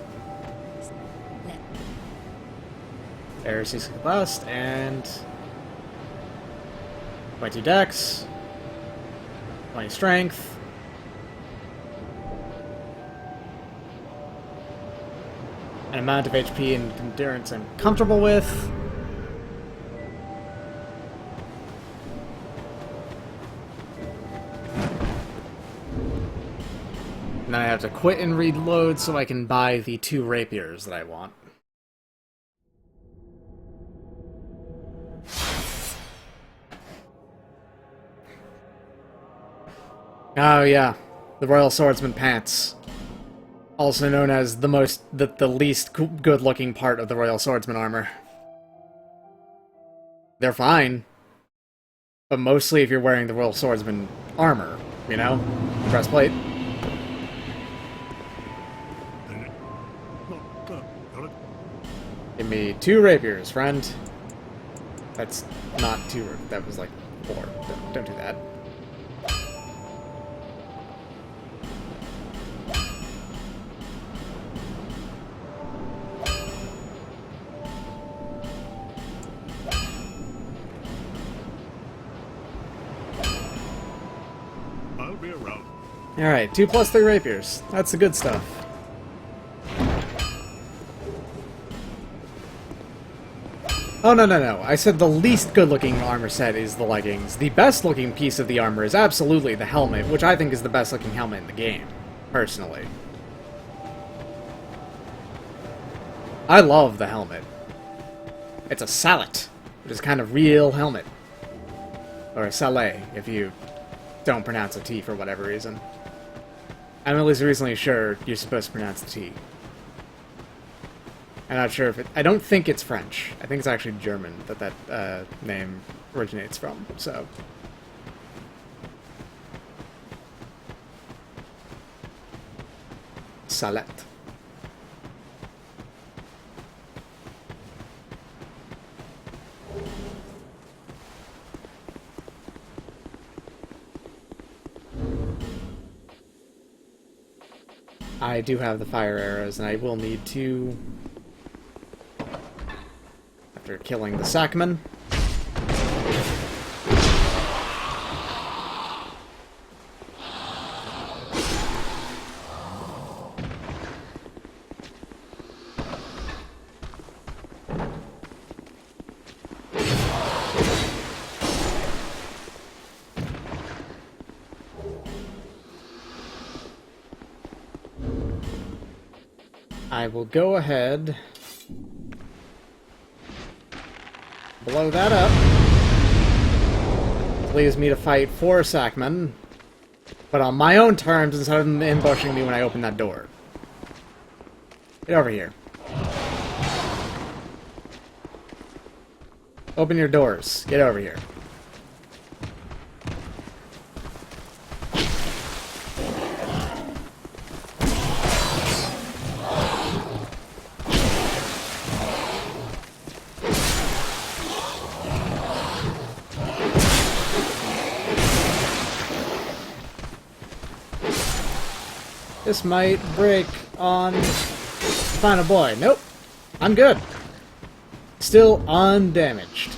There's 6 Blast, and 22 Dex, 20 Strength. An amount of HP and endurance I'm comfortable with. And then I have to quit and reload so I can buy the 2 rapiers that I want. Oh yeah, the Royal Swordsman pants. Also known as the least good-looking part of the Royal Swordsman armor. They're fine. But mostly if you're wearing the Royal Swordsman armor, you know? Breastplate. Give me 2 rapiers, friend. That's not 2, that was like 4. Don't do that. Alright, 2 plus 3 rapiers. That's the good stuff. Oh, no, no, no. I said the least good-looking armor set is the leggings. The best-looking piece of the armor is absolutely the helmet, which I think is the best-looking helmet in the game, personally. I love the helmet. It's a salet, which is kind of real helmet. Or a salet, if you don't pronounce a T for whatever reason. I'm at least recently sure you're supposed to pronounce the T. I'm not sure if it... I don't think it's French. I think it's actually German that name originates from, so... Salet. I do have the fire arrows, and I will need to... After killing the Sackman. I will go ahead, blow that up. It leaves me to fight 4 Sackmen, but on my own terms instead of them ambushing me when I open that door. Get over here. Open your doors. Get over here. This might break on the final boy. Nope. I'm good. Still undamaged.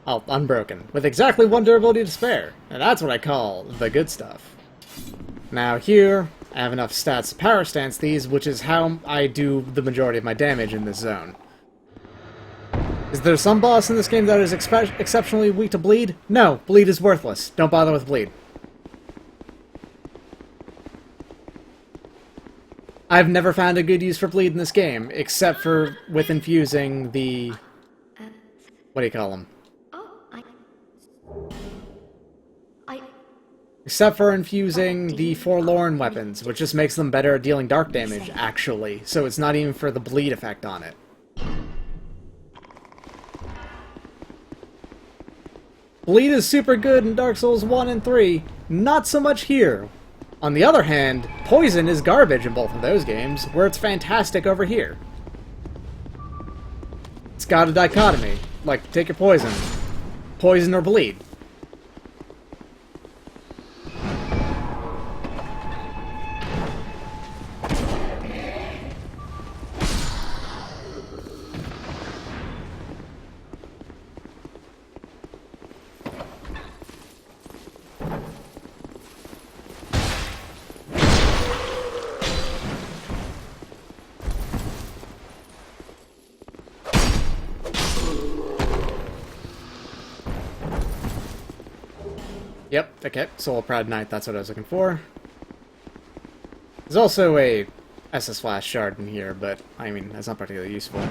Oh, unbroken. With exactly 1 durability to spare. And that's what I call the good stuff. Now here, I have enough stats to power stance these, which is how I do the majority of my damage in this zone. Is there some boss in this game that is exceptionally weak to bleed? No, bleed is worthless. Don't bother with bleed. I've never found a good use for bleed in this game, except for with infusing the... What do you call them? Except for infusing the Forlorn weapons, which just makes them better at dealing dark damage, actually. So it's not even for the bleed effect on it. Bleed is super good in Dark Souls 1 and 3, not so much here. On the other hand, poison is garbage in both of those games, where it's fantastic over here. It's got a dichotomy. Like, take your poison. Poison or bleed. Yep, okay, Soul Proud Knight, that's what I was looking for. There's also a SS Flash shard in here, but, I mean, that's not particularly useful.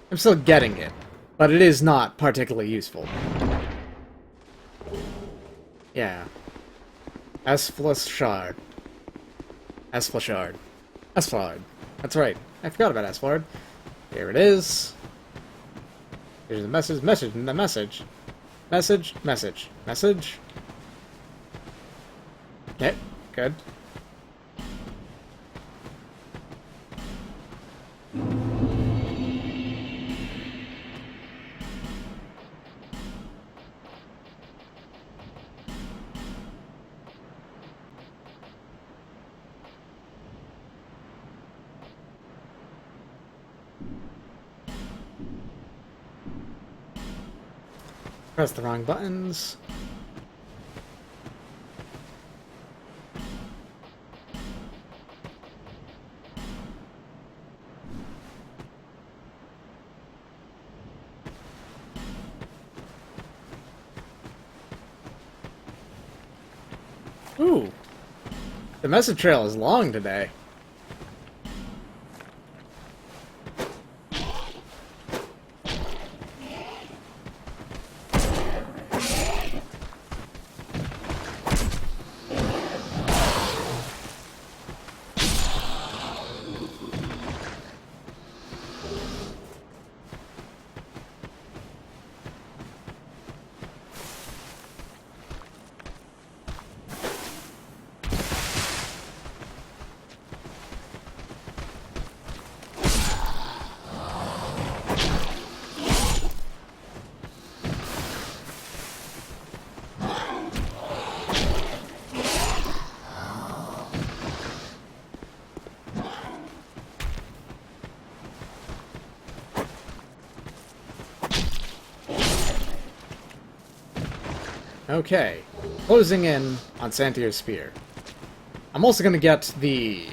I'm still getting it, but it is not particularly useful. Yeah. Esflashard. Esflashard. Esflard. That's right. I forgot about Esflard. Here it is. Here's the message. Message. The message. Message. Message. Message. Okay. Good. Press the wrong buttons. Ooh. The message trail is long today. Okay, closing in on Santier's Spear. I'm also going to get the,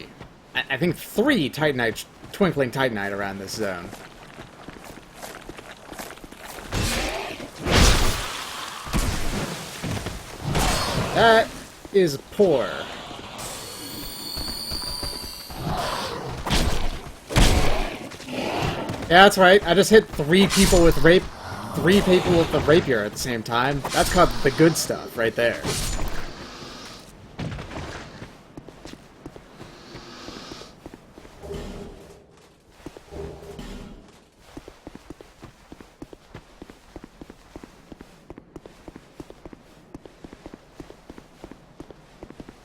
I think, 3 Titanite, Twinkling Titanite around this zone. That is poor. Yeah, that's right. I just hit 3 people with the rapier at the same time. That's called the good stuff right there.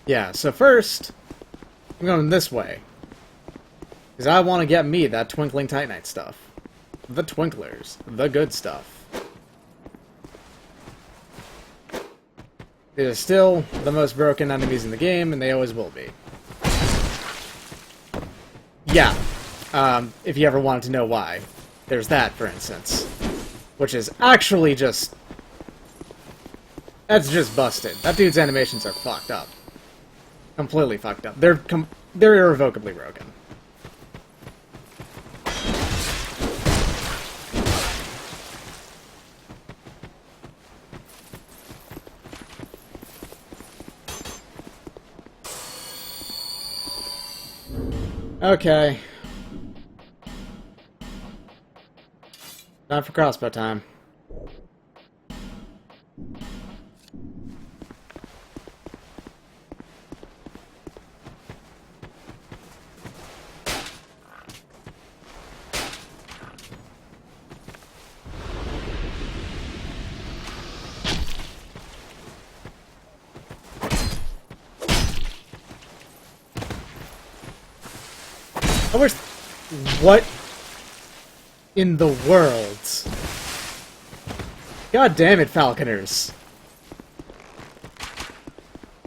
Yeah, so first, I'm going this way. Because I want to get me that Twinkling Titanite stuff. The Twinklers. The good stuff. They are still the most broken enemies in the game, and they always will be. Yeah. If you ever wanted to know why. There's that, for instance. Which is actually just... That's just busted. That dude's animations are fucked up. Completely fucked up. They're irrevocably broken. Okay. Time for crossbow time. I wish... What in the world? God damn it, Falconers.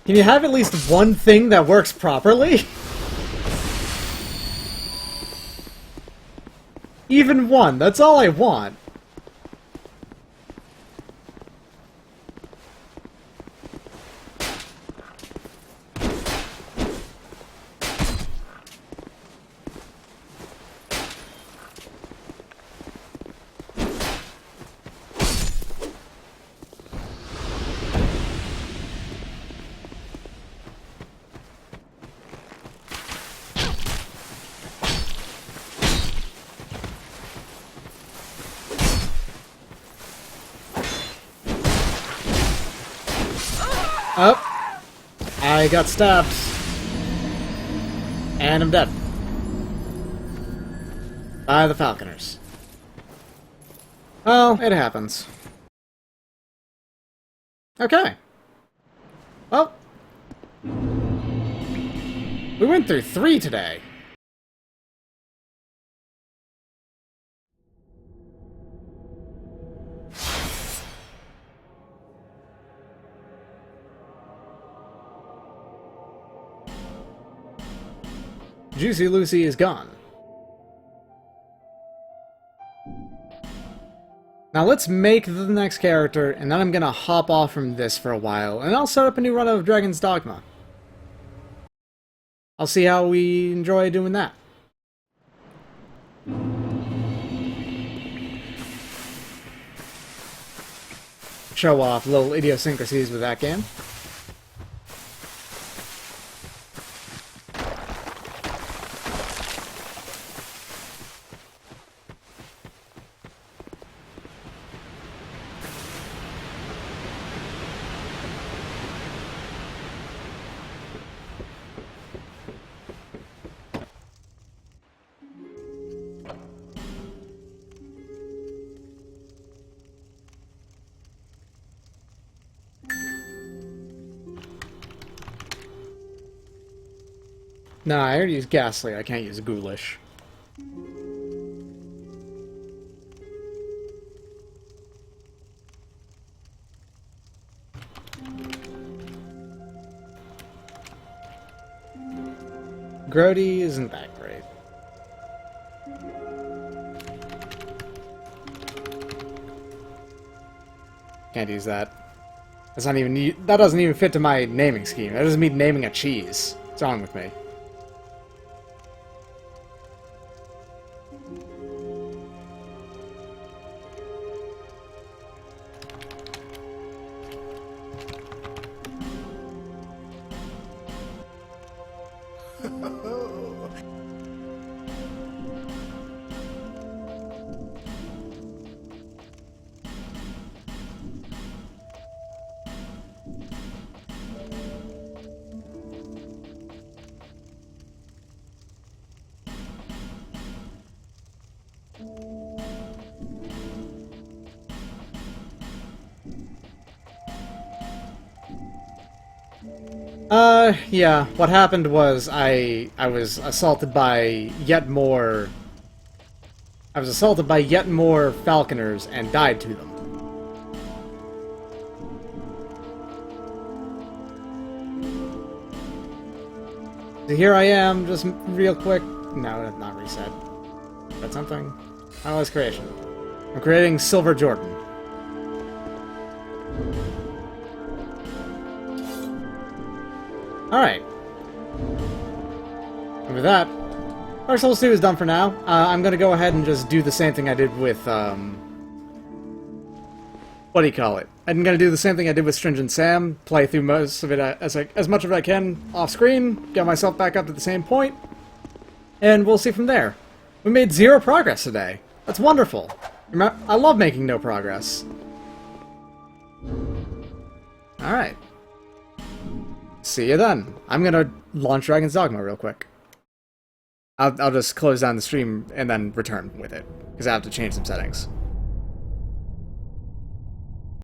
Can you have at least one thing that works properly? Even one, that's all I want. Oh, I got stabbed. And I'm dead. By the Falconers. Well, it happens. Okay. Well, we went through 3 today. Juicy Lucy is gone. Now let's make the next character, and then I'm gonna hop off from this for a while, and I'll start up a new run of Dragon's Dogma. I'll see how we enjoy doing that. Show off little idiosyncrasies with that game. Nah, I already use Ghastly, I can't use Ghoulish. Grody isn't that great. Can't use that. That's not even. That doesn't even fit to my naming scheme. That doesn't mean naming a cheese. What's wrong with me? Yeah, what happened was I was assaulted by yet more... I was assaulted by yet more falconers and died to them. So here I am, just real quick... No, not reset. That's something. Finalized creation. I'm creating Silver Jordan. Alright. And with that, Dark Souls 2 is done for now. I'm gonna go ahead and just do the same thing I did with, what do you call it? I'm gonna do the same thing I did with Stringent Sam, play through most of it as much of it I can off-screen, get myself back up to the same point, and we'll see from there. We made 0 progress today. That's wonderful. I love making no progress. Alright. See you then. I'm gonna launch Dragon's Dogma real quick. I'll just close down the stream and then return with it, because I have to change some settings.